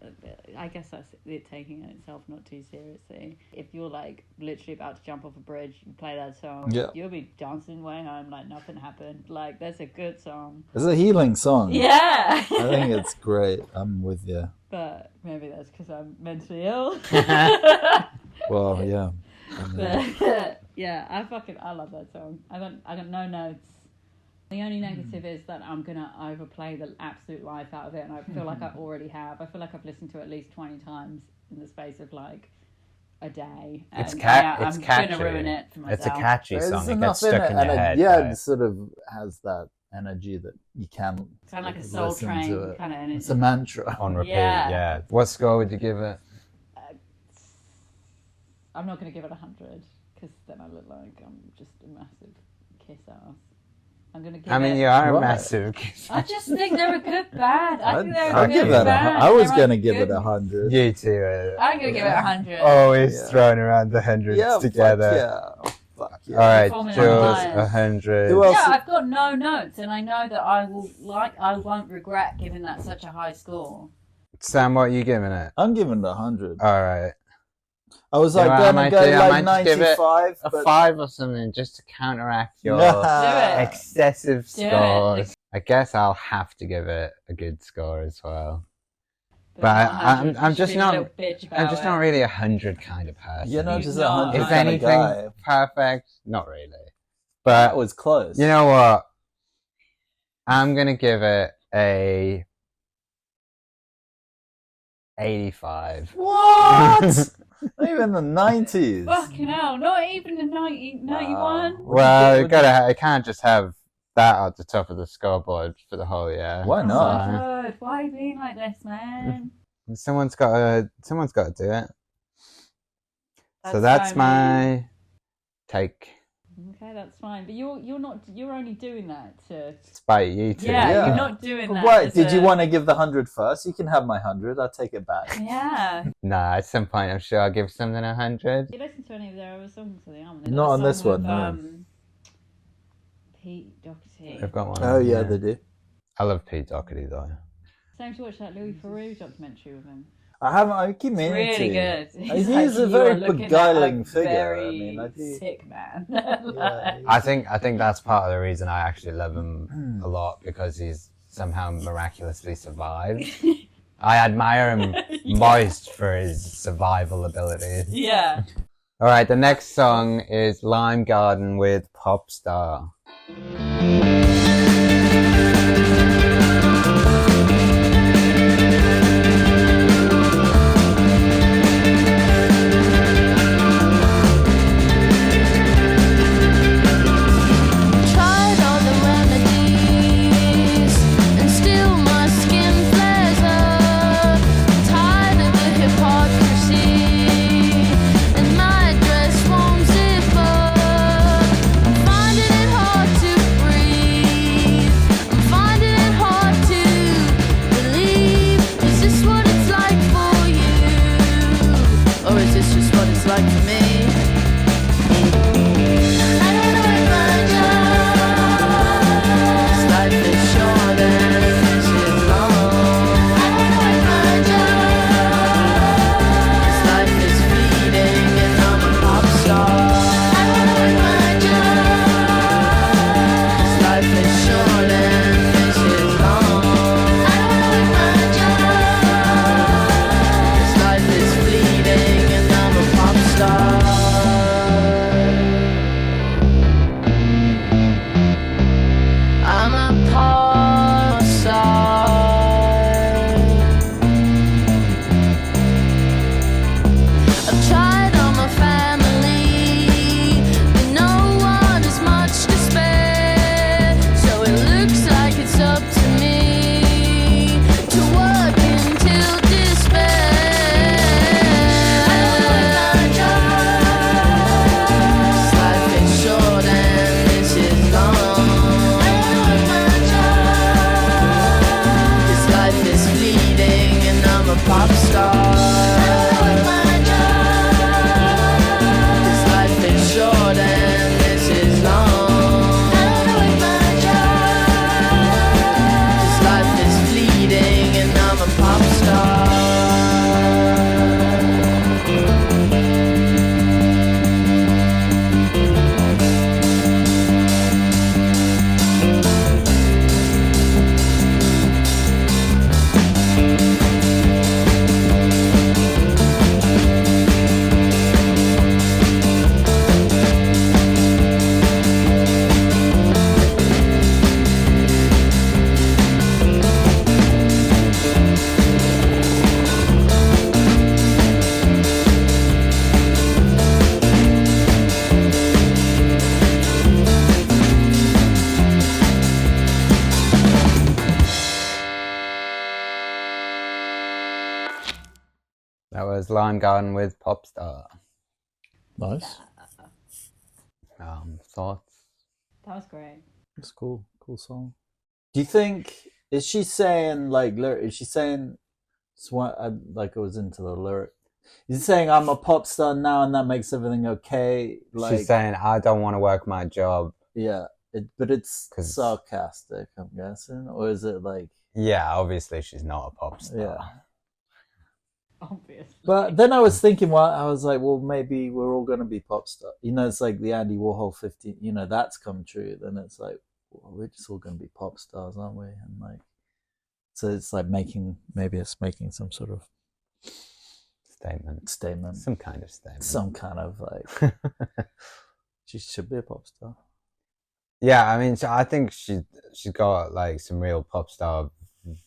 [SPEAKER 3] I guess that's it, taking it itself not too seriously. If you're like literally about to jump off a bridge, you play that song, you'll be dancing way home like nothing happened. Like that's a good song.
[SPEAKER 2] It's a healing song.
[SPEAKER 3] Yeah.
[SPEAKER 2] I think it's great. I'm with you.
[SPEAKER 3] But maybe that's because I'm mentally ill.
[SPEAKER 2] Well, yeah.
[SPEAKER 3] But, yeah, I love that song. I got no notes. The only negative is that I'm going to overplay the absolute life out of it, and I feel like I already have. I feel like I've listened to it at least 20 times in the space of like a day.
[SPEAKER 1] It's
[SPEAKER 3] I'm
[SPEAKER 1] catchy.
[SPEAKER 3] going to ruin it for myself.
[SPEAKER 1] It's a catchy
[SPEAKER 2] There's
[SPEAKER 1] song. It
[SPEAKER 2] enough
[SPEAKER 1] gets stuck in your
[SPEAKER 2] and
[SPEAKER 1] head.
[SPEAKER 2] yeah,
[SPEAKER 1] right?
[SPEAKER 2] it sort of has that energy that you can
[SPEAKER 3] Kind of like a Soul
[SPEAKER 2] listen
[SPEAKER 3] Train
[SPEAKER 2] to it.
[SPEAKER 3] kind of energy.
[SPEAKER 2] It's a mantra.
[SPEAKER 1] On repeat,
[SPEAKER 3] Yeah.
[SPEAKER 1] yeah. What score would you give it?
[SPEAKER 3] I'm not going to give it 100 because then I look like I'm just a massive kiss ass. I'm going to give it...
[SPEAKER 1] you are a
[SPEAKER 2] Right.
[SPEAKER 1] massive kiss.
[SPEAKER 3] I just think they're a good band. I think they're a
[SPEAKER 2] I'll
[SPEAKER 3] good
[SPEAKER 2] give that
[SPEAKER 3] band.
[SPEAKER 2] I was
[SPEAKER 3] They're
[SPEAKER 2] going to
[SPEAKER 3] a
[SPEAKER 2] give it
[SPEAKER 3] good-
[SPEAKER 2] 100.
[SPEAKER 1] You two
[SPEAKER 3] I'm going to give it 100.
[SPEAKER 1] always
[SPEAKER 2] Yeah.
[SPEAKER 1] throwing around the hundreds
[SPEAKER 2] Yeah,
[SPEAKER 1] together.
[SPEAKER 2] Fuck yeah.
[SPEAKER 1] All right,
[SPEAKER 3] Formula
[SPEAKER 1] Jules,
[SPEAKER 3] One.
[SPEAKER 1] 100.
[SPEAKER 2] Who else?
[SPEAKER 3] Yeah, I've got no notes, and I know that I won't regret giving that such a high score.
[SPEAKER 1] Sam, what are you giving it?
[SPEAKER 2] I'm giving it 100.
[SPEAKER 1] All right.
[SPEAKER 2] I was
[SPEAKER 1] You
[SPEAKER 2] like
[SPEAKER 1] know what I
[SPEAKER 2] going to
[SPEAKER 1] might
[SPEAKER 2] go
[SPEAKER 1] do? I
[SPEAKER 2] like
[SPEAKER 1] might just give it
[SPEAKER 2] 95.
[SPEAKER 1] A
[SPEAKER 2] but
[SPEAKER 1] 5 or something just to counteract your
[SPEAKER 3] Do it.
[SPEAKER 1] excessive
[SPEAKER 3] Do it.
[SPEAKER 1] scores. I guess I'll have to give it a good score as well. But
[SPEAKER 3] not
[SPEAKER 1] I'm
[SPEAKER 3] 100.
[SPEAKER 1] I'm
[SPEAKER 3] You
[SPEAKER 1] just
[SPEAKER 3] should be a
[SPEAKER 1] not.
[SPEAKER 3] little bitch
[SPEAKER 1] I'm
[SPEAKER 3] about
[SPEAKER 1] just
[SPEAKER 3] it.
[SPEAKER 1] not really 100 kind of person.
[SPEAKER 2] You're not just a
[SPEAKER 3] not.
[SPEAKER 2] 100
[SPEAKER 1] If
[SPEAKER 2] kind of
[SPEAKER 1] anything,
[SPEAKER 2] guy.
[SPEAKER 1] perfect. Not really.
[SPEAKER 2] That
[SPEAKER 1] But
[SPEAKER 2] was close.
[SPEAKER 1] you know what? I'm gonna give it a 85.
[SPEAKER 2] What? Not even the 90s.
[SPEAKER 3] Fucking hell, not even the 91.
[SPEAKER 1] Well, it can't just have that at the top of the scoreboard for the whole year.
[SPEAKER 2] Why
[SPEAKER 3] Oh
[SPEAKER 2] not?
[SPEAKER 3] my God, why are you being like this, man?
[SPEAKER 1] Someone's got to do it. So
[SPEAKER 3] That's
[SPEAKER 1] that's
[SPEAKER 3] fine,
[SPEAKER 1] my take.
[SPEAKER 3] Okay, that's fine. But you're only doing that to...
[SPEAKER 1] Spite you two.
[SPEAKER 3] Yeah,
[SPEAKER 2] Yeah.
[SPEAKER 3] you're not doing that.
[SPEAKER 2] Wait,
[SPEAKER 3] as
[SPEAKER 2] did you
[SPEAKER 3] a-
[SPEAKER 2] want to give the 100 first? You can have my 100. I'll take it back.
[SPEAKER 3] Yeah.
[SPEAKER 1] Nah, at some point I'm sure I'll give something 100.
[SPEAKER 3] You listen to any of their other songs for the album? They've
[SPEAKER 2] Not
[SPEAKER 3] got a
[SPEAKER 2] on this
[SPEAKER 3] song
[SPEAKER 2] one,
[SPEAKER 3] with,
[SPEAKER 2] no.
[SPEAKER 3] Pete Doherty.
[SPEAKER 1] I've got one.
[SPEAKER 2] Oh, yeah, they do.
[SPEAKER 1] I love Pete Doherty though.
[SPEAKER 3] Same to watch that Louis Theroux documentary with him.
[SPEAKER 2] I keep meaning
[SPEAKER 3] Really
[SPEAKER 2] to.
[SPEAKER 3] good.
[SPEAKER 2] He's
[SPEAKER 3] like,
[SPEAKER 2] a
[SPEAKER 3] you
[SPEAKER 2] very
[SPEAKER 3] are looking at
[SPEAKER 2] beguiling
[SPEAKER 3] a
[SPEAKER 2] figure.
[SPEAKER 3] Very
[SPEAKER 2] I mean, I do.
[SPEAKER 3] sick man.
[SPEAKER 2] Yeah,
[SPEAKER 1] I think that's part of the reason I actually love him a lot, because he's somehow miraculously survived. I admire him most for his survival abilities.
[SPEAKER 3] Yeah.
[SPEAKER 1] All right, the next song is Lime Garden with Pop Star. That was Lime Garden with Pop Star.
[SPEAKER 2] Nice.
[SPEAKER 1] Thoughts?
[SPEAKER 3] That was great.
[SPEAKER 2] It's cool. Cool song. Do you think, is she saying, like, is she saying, like I was into the lyric, is she saying I'm a pop star now and that makes everything okay? Like,
[SPEAKER 1] she's saying, I don't want to work my job.
[SPEAKER 2] Yeah, but it's sarcastic, I'm guessing. Or is it like...
[SPEAKER 1] Yeah, obviously she's not a pop star.
[SPEAKER 2] Yeah.
[SPEAKER 3] Obviously.
[SPEAKER 2] But then I was thinking, I was like, well, maybe we're all going to be pop stars. You know, it's like the Andy Warhol 15, you know, that's come true. Then it's like, well, we're just all going to be pop stars, aren't we? And like, so it's like making some sort of statement.
[SPEAKER 1] Some kind of statement.
[SPEAKER 2] Some kind of like, she should be a pop star.
[SPEAKER 1] Yeah, I mean, so I think she's got like some real pop star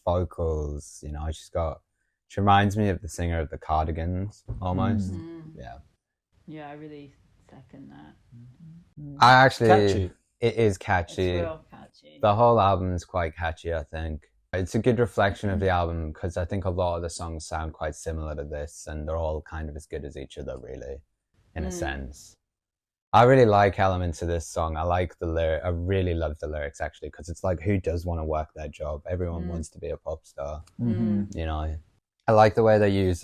[SPEAKER 1] vocals. You know, she reminds me of the singer of the Cardigans almost. Yeah.
[SPEAKER 3] Yeah, I really second that.
[SPEAKER 1] I actually,
[SPEAKER 2] Catchy.
[SPEAKER 1] It is catchy.
[SPEAKER 3] It's real catchy.
[SPEAKER 1] The whole album is quite catchy, I think. It's a good reflection of the album because I think a lot of the songs sound quite similar to this and they're all kind of as good as each other, really, in a sense. I really like elements of this song. I like the lyric. I really love the lyrics, actually, because it's like, who does want to work their job? Everyone wants to be a pop star. You know, I like the way they use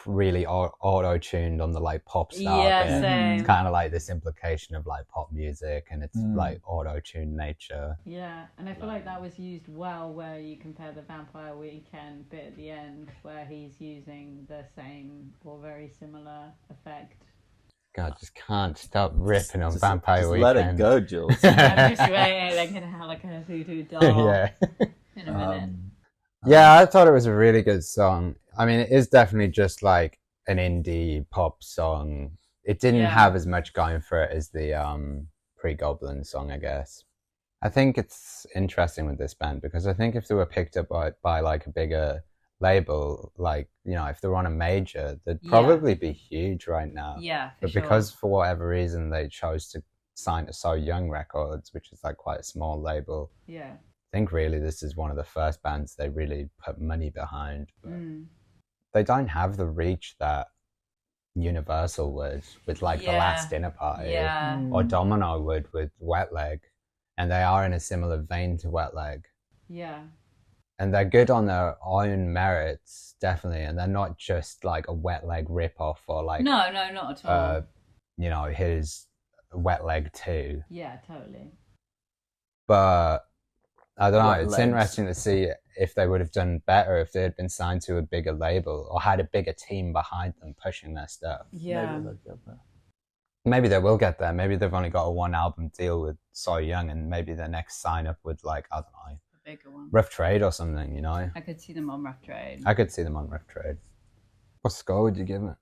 [SPEAKER 1] really auto-tuned on the like pop star bit.
[SPEAKER 3] Same.
[SPEAKER 1] It's kind of like this implication of like pop music and it's like auto-tuned nature.
[SPEAKER 3] Yeah, and I feel like that was used well where you compare the Vampire Weekend bit at the end where he's using the same or very similar effect.
[SPEAKER 1] God, just can't stop ripping on Vampire Weekend.
[SPEAKER 2] Let it go, Jules.
[SPEAKER 3] I'm just waiting. They're going to have like a voodoo doll
[SPEAKER 1] Yeah.
[SPEAKER 3] in a minute.
[SPEAKER 1] Yeah, I thought it was a really good song. I mean, it is definitely just like an indie pop song. It didn't have as much going for it as the Pregoblin song, I guess. I think it's interesting with this band because I think if they were picked up by like a bigger label, like, you know, if they were on a major, they'd probably be huge right now.
[SPEAKER 3] Yeah,
[SPEAKER 1] but because for whatever reason they chose to sign to So Young Records, which is like quite a small label.
[SPEAKER 3] Yeah.
[SPEAKER 1] I think really this is one of the first bands they really put money behind. But they don't have the reach that Universal would with like The Last Dinner Party or Domino would with Wet Leg, and they are in a similar vein to Wet Leg.
[SPEAKER 3] Yeah.
[SPEAKER 1] And they're good on their own merits, definitely, and they're not just like a Wet Leg ripoff or like
[SPEAKER 3] no, not at all.
[SPEAKER 1] You know, here's Wet Leg 2.
[SPEAKER 3] Yeah, totally.
[SPEAKER 1] But I don't know,
[SPEAKER 2] Wet
[SPEAKER 1] it's
[SPEAKER 2] Legs.
[SPEAKER 1] interesting to see if they would have done better if they had been signed to a bigger label or had a bigger team behind them pushing their stuff.
[SPEAKER 3] Yeah.
[SPEAKER 2] Maybe they'll get there.
[SPEAKER 1] Maybe they will get there. Maybe they've only got a 1-album deal with So Young, and maybe their next sign up with like, I don't know,
[SPEAKER 3] A bigger one.
[SPEAKER 1] Rough Trade or something, you know?
[SPEAKER 3] I could see them on Rough Trade.
[SPEAKER 1] I could see them on Rough Trade. What score would you give it?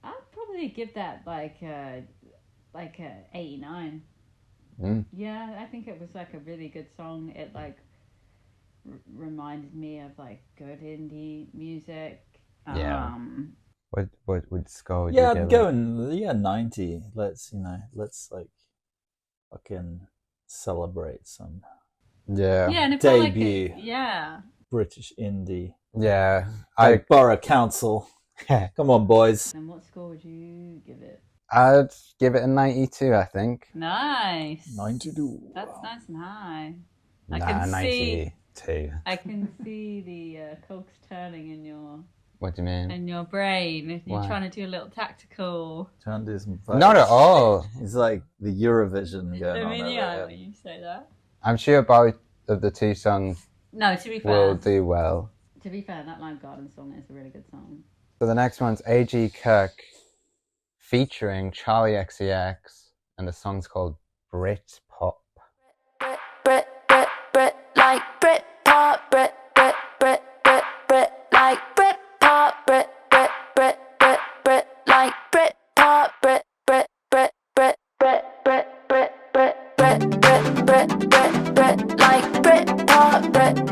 [SPEAKER 3] I'd probably give that like a 89. Yeah, I think it was like a really good song. It like reminded me of like good indie music.
[SPEAKER 1] Yeah. What score would
[SPEAKER 2] Yeah,
[SPEAKER 1] you give
[SPEAKER 2] I'm going 90. Let's like fucking celebrate some
[SPEAKER 1] Yeah.
[SPEAKER 3] Yeah, and it felt like
[SPEAKER 2] debut
[SPEAKER 3] yeah.
[SPEAKER 2] British indie.
[SPEAKER 1] Yeah.
[SPEAKER 2] Like Borough Council. Come on, boys.
[SPEAKER 3] And what score would you give it?
[SPEAKER 1] I'd give it a 92, I think.
[SPEAKER 3] Nice.
[SPEAKER 2] 92.
[SPEAKER 3] That's nice and high.
[SPEAKER 1] Nah,
[SPEAKER 3] I can
[SPEAKER 1] 92.
[SPEAKER 3] I can see the cogs turning in
[SPEAKER 1] What do you mean?
[SPEAKER 3] your brain if you're
[SPEAKER 1] Why?
[SPEAKER 3] trying to do a little tactical.
[SPEAKER 2] Trying to do some
[SPEAKER 1] Not at all.
[SPEAKER 2] It's like the Eurovision going
[SPEAKER 3] I
[SPEAKER 2] on
[SPEAKER 3] mean,
[SPEAKER 2] over
[SPEAKER 3] yeah,
[SPEAKER 2] here.
[SPEAKER 3] when you say that.
[SPEAKER 1] I'm sure both of the two songs
[SPEAKER 3] No, to be fair,
[SPEAKER 1] will do well.
[SPEAKER 3] that Lime Garden song is a really good song.
[SPEAKER 1] So the next one's A.G. Cook featuring Charlie XCX, and the song's called Brit Pop.
[SPEAKER 5] Brit, like Brit pop, Brit, like Brit pop, Brit, like Brit pop, Brit, like Brit pop, Brit, like Brit pop, Brit, like Brit pop, Brit, like Brit pop, Brit.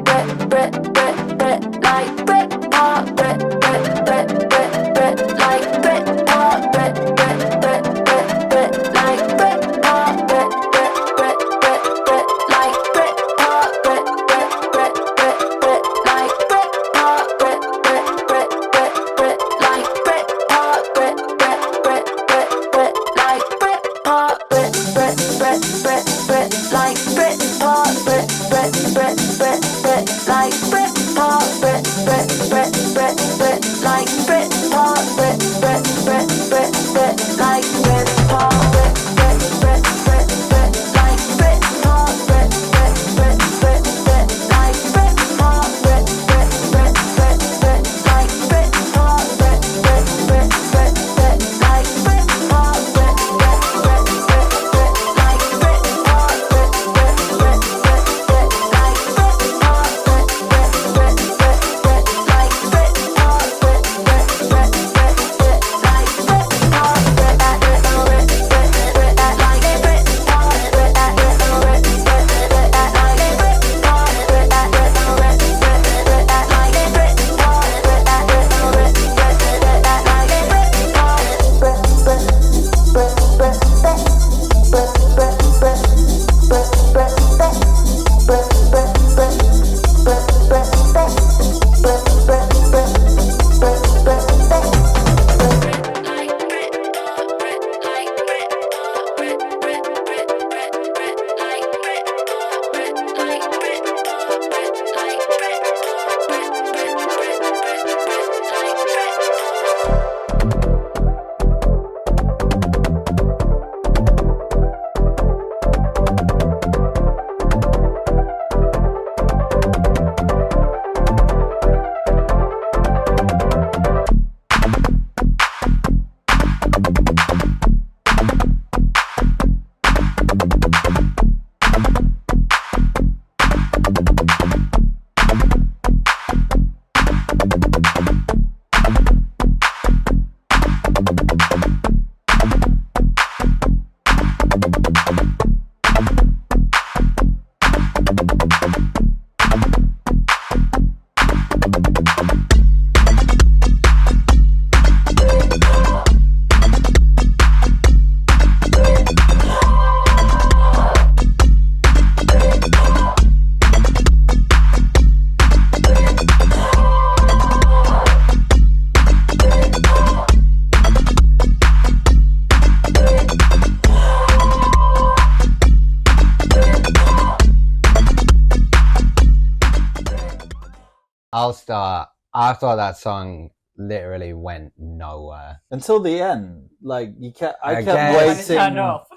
[SPEAKER 1] I'll start. I thought that song literally went nowhere
[SPEAKER 2] until the end. Like I kept waiting.
[SPEAKER 3] Turned off.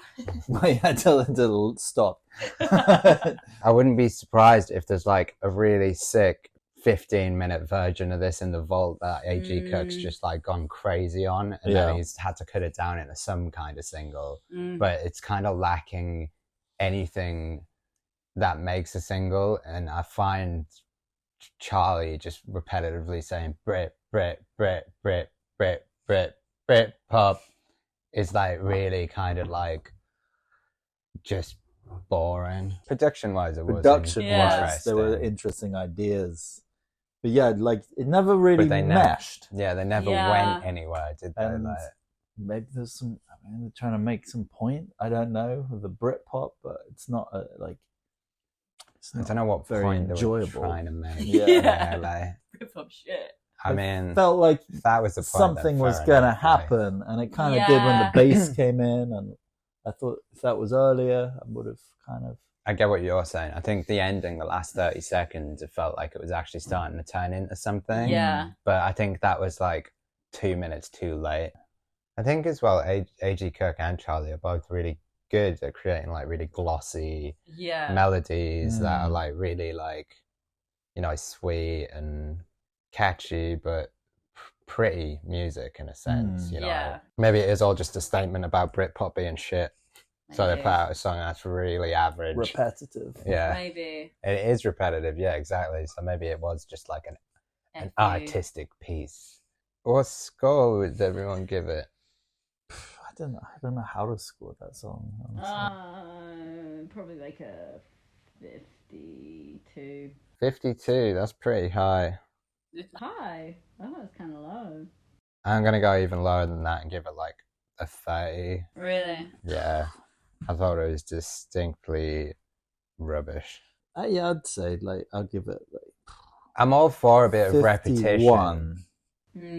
[SPEAKER 2] Wait until it stopped.
[SPEAKER 1] I wouldn't be surprised if there's like a really sick 15-minute version of this in the vault that A.G. Cook's just like gone crazy on, and then he's had to cut it down into some kind of single. But it's kind of lacking anything that makes a single, and I find Charlie just repetitively saying Brit pop is like really kind of like just boring. Production-wise, there were
[SPEAKER 2] interesting ideas, but yeah, like it never really meshed.
[SPEAKER 1] They never went anywhere, did they?
[SPEAKER 2] And maybe there's some. I mean, they're trying to make some point. I don't know with the Britpop, but it's not like.
[SPEAKER 1] I don't know what
[SPEAKER 2] very
[SPEAKER 1] point
[SPEAKER 2] enjoyable.
[SPEAKER 1] they were trying to make.
[SPEAKER 3] Britpop shit.
[SPEAKER 1] I mean,
[SPEAKER 2] felt like
[SPEAKER 1] that was the point,
[SPEAKER 2] something was going to happen, and it kind of did when the bass came in. And I thought if that was earlier, I would have kind of.
[SPEAKER 1] I get what you're saying. I think the ending, the last 30 seconds, it felt like it was actually starting to turn into something.
[SPEAKER 3] Yeah.
[SPEAKER 1] But I think that was like 2 minutes too late. I think as well, A.G. Cook and Charlie are both really good at creating like really glossy melodies that are like really like, you know, sweet and catchy, but pretty music in a sense, you know. Maybe it is all just a statement about Britpop being shit. So they put out a song that's really average.
[SPEAKER 2] Repetitive.
[SPEAKER 1] Yeah.
[SPEAKER 3] Maybe.
[SPEAKER 1] It is repetitive, yeah, exactly. So maybe it was just like an artistic piece. What score would everyone give it?
[SPEAKER 2] I don't know how to score that song.
[SPEAKER 3] Probably like a 52.
[SPEAKER 1] 52, that's pretty high.
[SPEAKER 3] It's high. I thought it was kind of low.
[SPEAKER 1] I'm going to go even lower than that and give it like a 30.
[SPEAKER 3] Really?
[SPEAKER 1] Yeah. I thought it was distinctly rubbish.
[SPEAKER 2] Yeah, I'd say like I'll give it like.
[SPEAKER 1] I'm all for a bit
[SPEAKER 2] 51.
[SPEAKER 1] of repetition.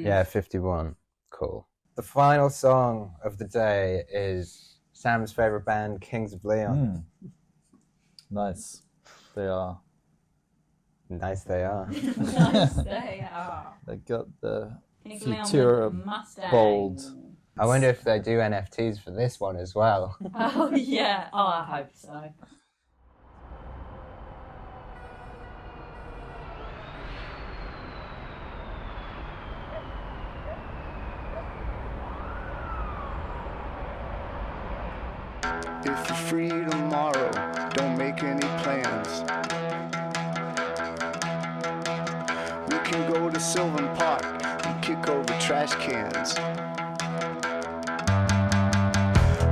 [SPEAKER 1] Yeah, 51. Cool. The final song of the day is Sam's favorite band, Kings of Leon.
[SPEAKER 2] Nice. They are.
[SPEAKER 1] Nice they are.
[SPEAKER 3] Nice they are.
[SPEAKER 2] They got the
[SPEAKER 3] Futura
[SPEAKER 2] bold.
[SPEAKER 1] I wonder if they do NFTs for this one as well.
[SPEAKER 3] Oh, yeah. Oh, I hope so.
[SPEAKER 6] If you're free tomorrow, don't make any plans. We can go to Sylvan Park and kick over trash cans.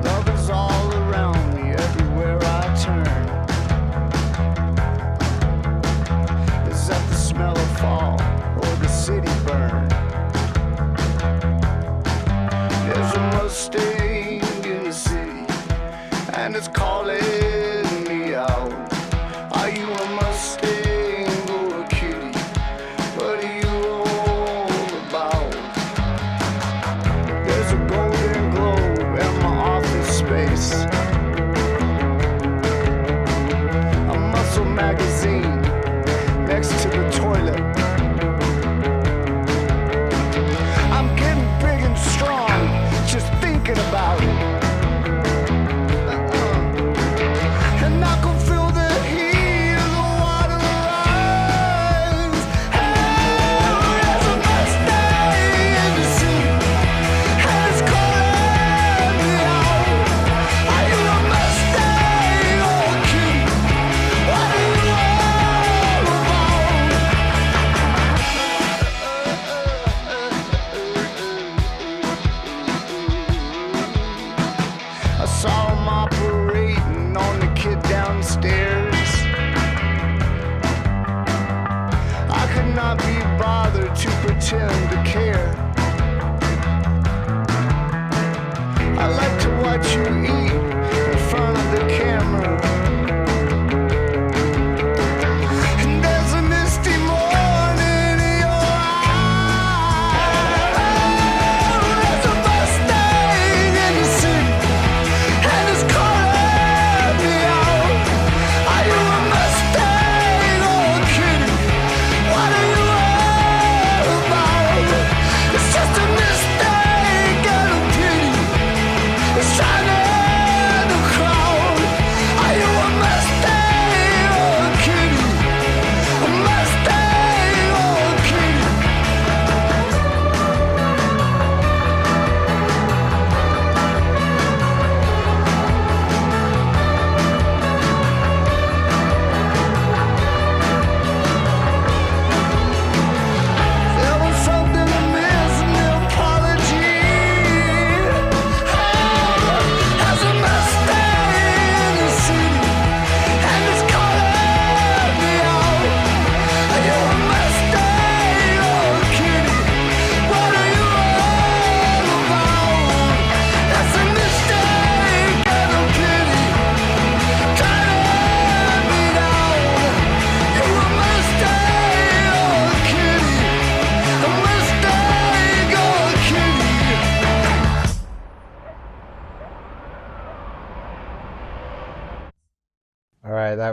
[SPEAKER 6] Love is all around me, everywhere I turn. Is that the smell of fall or the city burn? There's a Mustang in the city, and it's calling me out. Are you a Mustang or a kitty? What are you all about?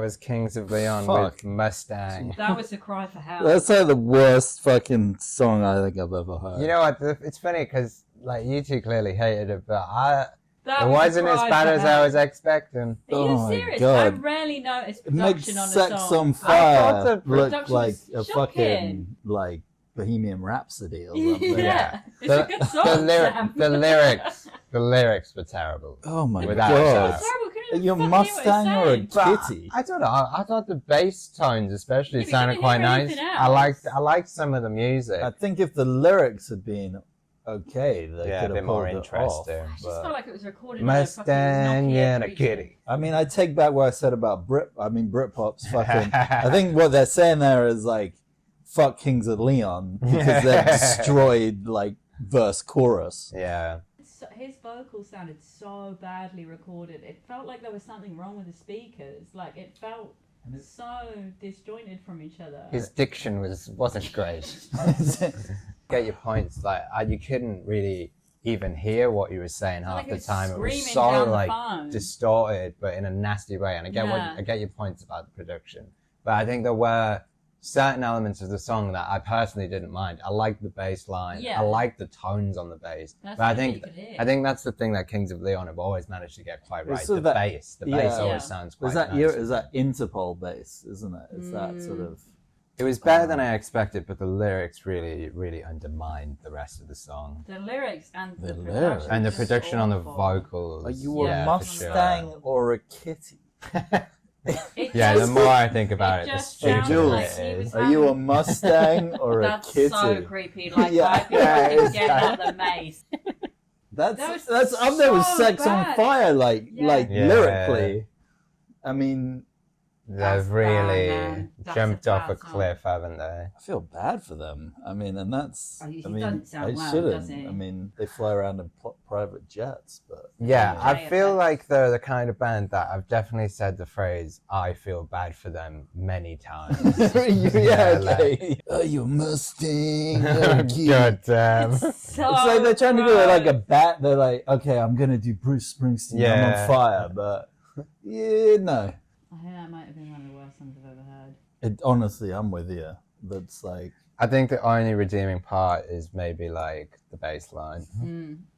[SPEAKER 1] was Kings of Leon
[SPEAKER 2] Fuck.
[SPEAKER 1] with Mustang.
[SPEAKER 3] That was a cry for help.
[SPEAKER 2] That's like the worst fucking song I think I've ever heard.
[SPEAKER 1] You know what? It's funny because like you two clearly hated it, but
[SPEAKER 3] That
[SPEAKER 1] it
[SPEAKER 3] was a
[SPEAKER 1] wasn't as
[SPEAKER 3] cry
[SPEAKER 1] bad
[SPEAKER 3] for
[SPEAKER 1] as I
[SPEAKER 3] help.
[SPEAKER 1] was expecting.
[SPEAKER 3] Are
[SPEAKER 2] Oh
[SPEAKER 3] you
[SPEAKER 2] my
[SPEAKER 3] serious?
[SPEAKER 2] God.
[SPEAKER 3] I rarely notice
[SPEAKER 2] It makes
[SPEAKER 3] production on a
[SPEAKER 2] Sex
[SPEAKER 3] song.
[SPEAKER 2] on
[SPEAKER 1] thought
[SPEAKER 2] Fire
[SPEAKER 1] the
[SPEAKER 2] look
[SPEAKER 3] production
[SPEAKER 2] like
[SPEAKER 3] was
[SPEAKER 2] a
[SPEAKER 3] shocking.
[SPEAKER 2] fucking like Bohemian Rhapsody or something.
[SPEAKER 3] Yeah, it's a good song. Sam.
[SPEAKER 1] The lyrics were terrible.
[SPEAKER 2] Oh my
[SPEAKER 1] Without
[SPEAKER 3] It was
[SPEAKER 1] God.
[SPEAKER 2] god.
[SPEAKER 3] terrible. Couldn't
[SPEAKER 2] Are
[SPEAKER 3] even
[SPEAKER 2] you a
[SPEAKER 3] fucking hear what
[SPEAKER 2] Mustang
[SPEAKER 3] it's
[SPEAKER 2] or a
[SPEAKER 3] saying.
[SPEAKER 1] But
[SPEAKER 2] kitty?
[SPEAKER 1] I don't know. I thought the bass tones especially
[SPEAKER 3] Yeah, but
[SPEAKER 1] sounded
[SPEAKER 3] you
[SPEAKER 1] quite
[SPEAKER 3] didn't hear
[SPEAKER 1] nice.
[SPEAKER 3] anything
[SPEAKER 1] I
[SPEAKER 3] else.
[SPEAKER 1] liked some of the music.
[SPEAKER 2] I think if the lyrics had been okay, they
[SPEAKER 1] Yeah, a
[SPEAKER 2] could
[SPEAKER 1] bit
[SPEAKER 2] have
[SPEAKER 1] more
[SPEAKER 2] pulled it
[SPEAKER 1] interesting.
[SPEAKER 3] I just
[SPEAKER 2] but-
[SPEAKER 3] felt like it was recorded
[SPEAKER 1] Mustang
[SPEAKER 3] on a
[SPEAKER 1] and a
[SPEAKER 3] fucking Nokia
[SPEAKER 1] kitty.
[SPEAKER 2] I mean, I take back what I said about Britpop's fucking. I think what they're saying there is like, fuck Kings of Leon because they've destroyed like verse chorus.
[SPEAKER 1] Yeah.
[SPEAKER 3] His vocals sounded so badly recorded. It felt like there was something wrong with the speakers. Like it felt so disjointed from each other.
[SPEAKER 1] His diction wasn't great. Get your points. Like you couldn't really even hear what you were saying half
[SPEAKER 3] Like
[SPEAKER 1] the
[SPEAKER 3] it was
[SPEAKER 1] time. It was
[SPEAKER 3] screaming
[SPEAKER 1] so
[SPEAKER 3] down the
[SPEAKER 1] like
[SPEAKER 3] phone.
[SPEAKER 1] distorted, but in a nasty way. And I get your points about the production, but I think there were certain elements of the song that I personally didn't mind. I liked the bass line.
[SPEAKER 3] Yeah.
[SPEAKER 1] I liked the tones on the bass.
[SPEAKER 3] That's
[SPEAKER 1] but I
[SPEAKER 3] what
[SPEAKER 1] think
[SPEAKER 3] you could hear.
[SPEAKER 1] I think that's the thing that Kings of Leon have always managed to get quite right.
[SPEAKER 2] So
[SPEAKER 1] The
[SPEAKER 2] that-
[SPEAKER 1] bass. The
[SPEAKER 2] yeah.
[SPEAKER 1] bass always
[SPEAKER 3] Yeah.
[SPEAKER 1] sounds quite
[SPEAKER 2] Is that
[SPEAKER 1] nice.
[SPEAKER 2] is that Interpol bass, isn't it? Is that sort of
[SPEAKER 1] It was better than I expected, but the lyrics really undermined the rest of the song.
[SPEAKER 3] The lyrics and
[SPEAKER 2] The
[SPEAKER 3] the
[SPEAKER 2] lyrics.
[SPEAKER 3] production.
[SPEAKER 1] And the
[SPEAKER 3] was just
[SPEAKER 1] production on the
[SPEAKER 3] awful.
[SPEAKER 1] vocals.
[SPEAKER 2] are you
[SPEAKER 1] yeah,
[SPEAKER 2] a
[SPEAKER 1] for
[SPEAKER 2] Mustang or a kitty?
[SPEAKER 3] It
[SPEAKER 1] Yeah, the
[SPEAKER 3] just-
[SPEAKER 1] more I think about it, the
[SPEAKER 3] just
[SPEAKER 1] stupider
[SPEAKER 3] sounded
[SPEAKER 2] Jules,
[SPEAKER 3] like
[SPEAKER 1] it
[SPEAKER 3] he was
[SPEAKER 1] is.
[SPEAKER 2] Are you a
[SPEAKER 3] having-
[SPEAKER 2] Mustang or a
[SPEAKER 3] That's
[SPEAKER 2] kitty?
[SPEAKER 3] so creepy. Like
[SPEAKER 2] Yeah.
[SPEAKER 3] I feel
[SPEAKER 2] Yeah,
[SPEAKER 3] like he was
[SPEAKER 2] it's
[SPEAKER 3] getting out the mace.
[SPEAKER 2] That's
[SPEAKER 3] That was
[SPEAKER 2] up there with
[SPEAKER 3] so
[SPEAKER 2] Sex on
[SPEAKER 3] bad.
[SPEAKER 2] Fire, like
[SPEAKER 3] Yeah.
[SPEAKER 1] Yeah.
[SPEAKER 2] lyrically. I mean,
[SPEAKER 3] That's
[SPEAKER 1] They've really
[SPEAKER 3] bad, man. That's
[SPEAKER 1] jumped
[SPEAKER 3] a
[SPEAKER 1] off a
[SPEAKER 3] bad song.
[SPEAKER 1] cliff, haven't they?
[SPEAKER 2] I feel bad for them. I mean, and that's.
[SPEAKER 3] Oh, he
[SPEAKER 2] I mean,
[SPEAKER 3] doesn't sound
[SPEAKER 2] I
[SPEAKER 3] well,
[SPEAKER 2] shouldn't.
[SPEAKER 3] does he?
[SPEAKER 2] I mean, they fly around in private jets, but
[SPEAKER 1] Yeah,
[SPEAKER 3] Yeah.
[SPEAKER 1] I feel like they're the kind of band that I've definitely said the phrase "I feel bad for them" many times.
[SPEAKER 2] yeah,
[SPEAKER 1] like-
[SPEAKER 2] okay. Are you a Mustang? or a kitty?
[SPEAKER 1] God damn.
[SPEAKER 3] So
[SPEAKER 2] It's like they're trying to do it like a
[SPEAKER 3] gross.
[SPEAKER 2] bat. They're like, okay, I'm gonna do Bruce Springsteen. I'm
[SPEAKER 1] Yeah.
[SPEAKER 2] on fire, but yeah, no.
[SPEAKER 3] I think that might have been one of the worst songs I've ever heard.
[SPEAKER 2] Honestly, I'm with you. That's like,
[SPEAKER 1] I think the only redeeming part is maybe like the bass line.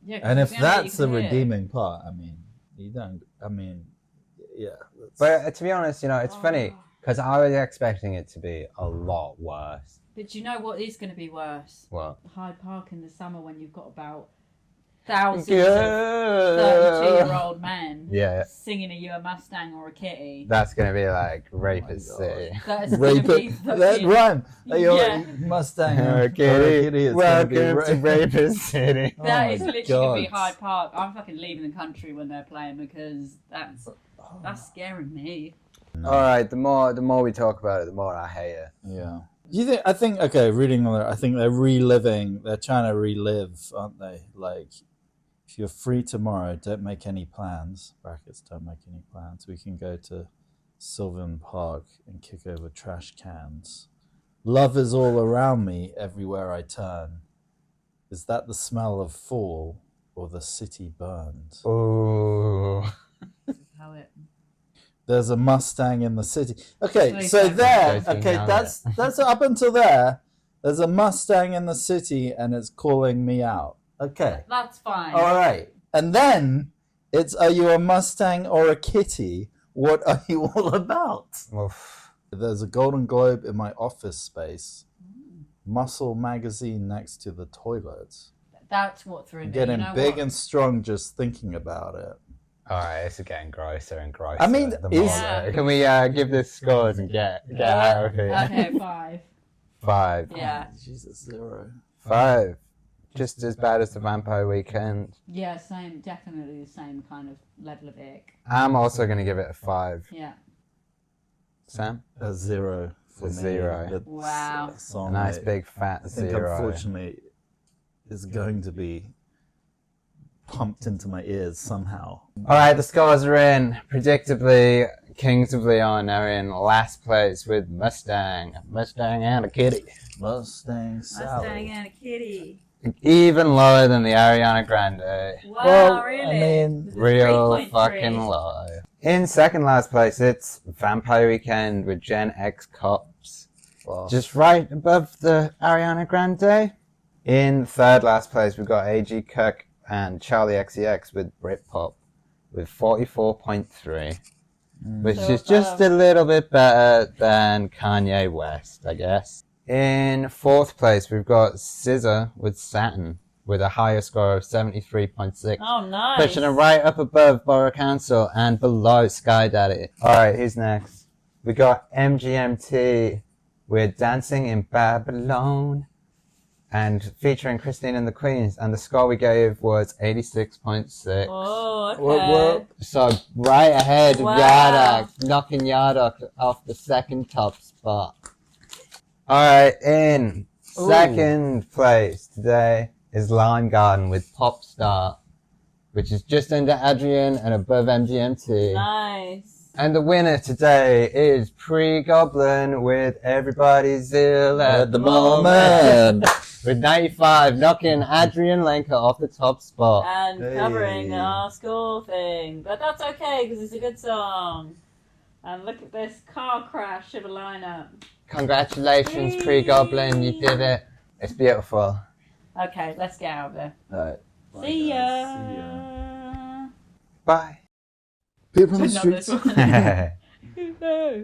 [SPEAKER 3] Yeah, 'cause
[SPEAKER 2] and if
[SPEAKER 3] it's the only
[SPEAKER 2] that's
[SPEAKER 3] you
[SPEAKER 2] the
[SPEAKER 3] can hear.
[SPEAKER 2] redeeming part, I mean, you don't. I mean, yeah. That's,
[SPEAKER 1] But to be honest, it's funny
[SPEAKER 3] Oh.
[SPEAKER 1] because I was expecting it to be a lot worse.
[SPEAKER 3] But you know what is going to be worse?
[SPEAKER 1] Well,
[SPEAKER 3] Hyde Park in the summer when you've got about thousands of
[SPEAKER 1] yeah,
[SPEAKER 3] 32-year-old men
[SPEAKER 1] Yeah.
[SPEAKER 3] singing "Are you a Mustang or a kitty?"
[SPEAKER 1] That's gonna be like Rapist
[SPEAKER 2] God.
[SPEAKER 1] City.
[SPEAKER 3] That is going
[SPEAKER 2] rape
[SPEAKER 3] to be
[SPEAKER 2] it. That
[SPEAKER 3] fucking-
[SPEAKER 2] rhyme. Are you
[SPEAKER 3] Yeah.
[SPEAKER 2] a Mustang or
[SPEAKER 1] Okay,
[SPEAKER 2] a kitty? It's gonna be
[SPEAKER 1] welcome to
[SPEAKER 2] rape.
[SPEAKER 1] Rapist City.
[SPEAKER 2] Oh
[SPEAKER 3] That
[SPEAKER 2] my
[SPEAKER 3] is literally going to be
[SPEAKER 2] God.
[SPEAKER 3] Hyde Park. I'm fucking leaving the country when they're playing because that's scaring me.
[SPEAKER 1] All right, the more we talk about it, the more I hate it.
[SPEAKER 2] Yeah. Do you think? I think. Okay, reading on it, I think they're reliving. They're trying to relive, aren't they? Like, if you're free tomorrow, don't make any plans. Brackets. Don't make any plans. We can go to Sylvan Park and kick over trash cans. Love is all around me, everywhere I turn. Is that the smell of fall or the city burned?
[SPEAKER 1] Ooh.
[SPEAKER 3] How it.
[SPEAKER 2] There's a Mustang in the city. Okay,
[SPEAKER 3] Really
[SPEAKER 2] so
[SPEAKER 3] bad.
[SPEAKER 2] there.
[SPEAKER 1] Goes
[SPEAKER 2] Okay,
[SPEAKER 1] down
[SPEAKER 2] that's up until there. There's a Mustang in the city, and it's calling me out. Okay,
[SPEAKER 3] That's fine.
[SPEAKER 2] all right. And then it's, are you a Mustang or a kitty? What are you all about?
[SPEAKER 1] Oof.
[SPEAKER 2] There's a Golden Globe in my office space. Muscle magazine next to the toilet.
[SPEAKER 3] That's what threw me.
[SPEAKER 2] I'm getting
[SPEAKER 3] you know
[SPEAKER 2] big
[SPEAKER 3] what?
[SPEAKER 2] and strong just thinking about it.
[SPEAKER 1] All right, this is getting grosser and grosser.
[SPEAKER 2] I mean,
[SPEAKER 1] the
[SPEAKER 2] is-
[SPEAKER 1] more- can we give this scores and get out of here?
[SPEAKER 3] Okay, 5.
[SPEAKER 1] 5.
[SPEAKER 3] Yeah.
[SPEAKER 2] Jesus, 0.
[SPEAKER 1] 5. Just as bad as the Vampire Weekend.
[SPEAKER 3] Yeah, same. Definitely the same kind of level of ick.
[SPEAKER 1] I'm also going to give it a 5.
[SPEAKER 3] Yeah.
[SPEAKER 1] Sam?
[SPEAKER 2] A 0 for
[SPEAKER 1] A
[SPEAKER 2] me.
[SPEAKER 1] 0.
[SPEAKER 2] That's
[SPEAKER 3] Wow.
[SPEAKER 2] a song
[SPEAKER 1] A nice
[SPEAKER 2] that
[SPEAKER 1] big fat
[SPEAKER 2] I think
[SPEAKER 1] 0.
[SPEAKER 2] unfortunately is going to be pumped into my ears somehow.
[SPEAKER 1] All right, the scores are in. Predictably, Kings of Leon are in last place with Mustang and a kitty.
[SPEAKER 2] Mustang Sally.
[SPEAKER 3] Mustang and a kitty.
[SPEAKER 1] Even lower than the Ariana Grande.
[SPEAKER 3] Wow,
[SPEAKER 2] Well,
[SPEAKER 3] really?
[SPEAKER 2] I mean,
[SPEAKER 3] It's
[SPEAKER 1] Real
[SPEAKER 3] 3.3.
[SPEAKER 1] fucking low. In second last place, it's Vampire Weekend with Gen X Cops.
[SPEAKER 2] Wow.
[SPEAKER 1] Just right above the Ariana Grande. In third last place, we've got A.G. Cook and Charlie XCX with Britpop with 44.3. Which
[SPEAKER 3] So
[SPEAKER 1] is just a little bit better than Kanye West, I guess. In fourth place, we've got SZA with Saturn with a higher score of 73.6.
[SPEAKER 3] Oh, nice.
[SPEAKER 1] Pushing it right up above Borough Council and below Sky Daddy. Alright, who's next? We got MGMT with Dancing in Babylon and featuring Christine and the Queens. And the score we gave was 86.6.
[SPEAKER 3] Oh, okay.
[SPEAKER 1] So right ahead of
[SPEAKER 3] Wow.
[SPEAKER 1] Yardock, knocking Yardock off the second top spot. Alright, in second place today is Lime Garden with Pop Star, which is just under Adrian and above MGMT.
[SPEAKER 3] Nice.
[SPEAKER 1] And the winner today is Pregoblin with Everybody's Ill at the moment. With 95, knocking Adrian Lenker off the top spot.
[SPEAKER 3] And covering our school thing. But that's okay, because it's a good song. And look at this car crash of a lineup.
[SPEAKER 1] Congratulations, Pregoblin, you did it. It's beautiful.
[SPEAKER 3] Okay, let's get out of there.
[SPEAKER 2] Alright.
[SPEAKER 3] See ya.
[SPEAKER 2] See ya.
[SPEAKER 1] Bye.
[SPEAKER 2] People on the
[SPEAKER 3] Not this
[SPEAKER 2] streets.
[SPEAKER 3] one. No.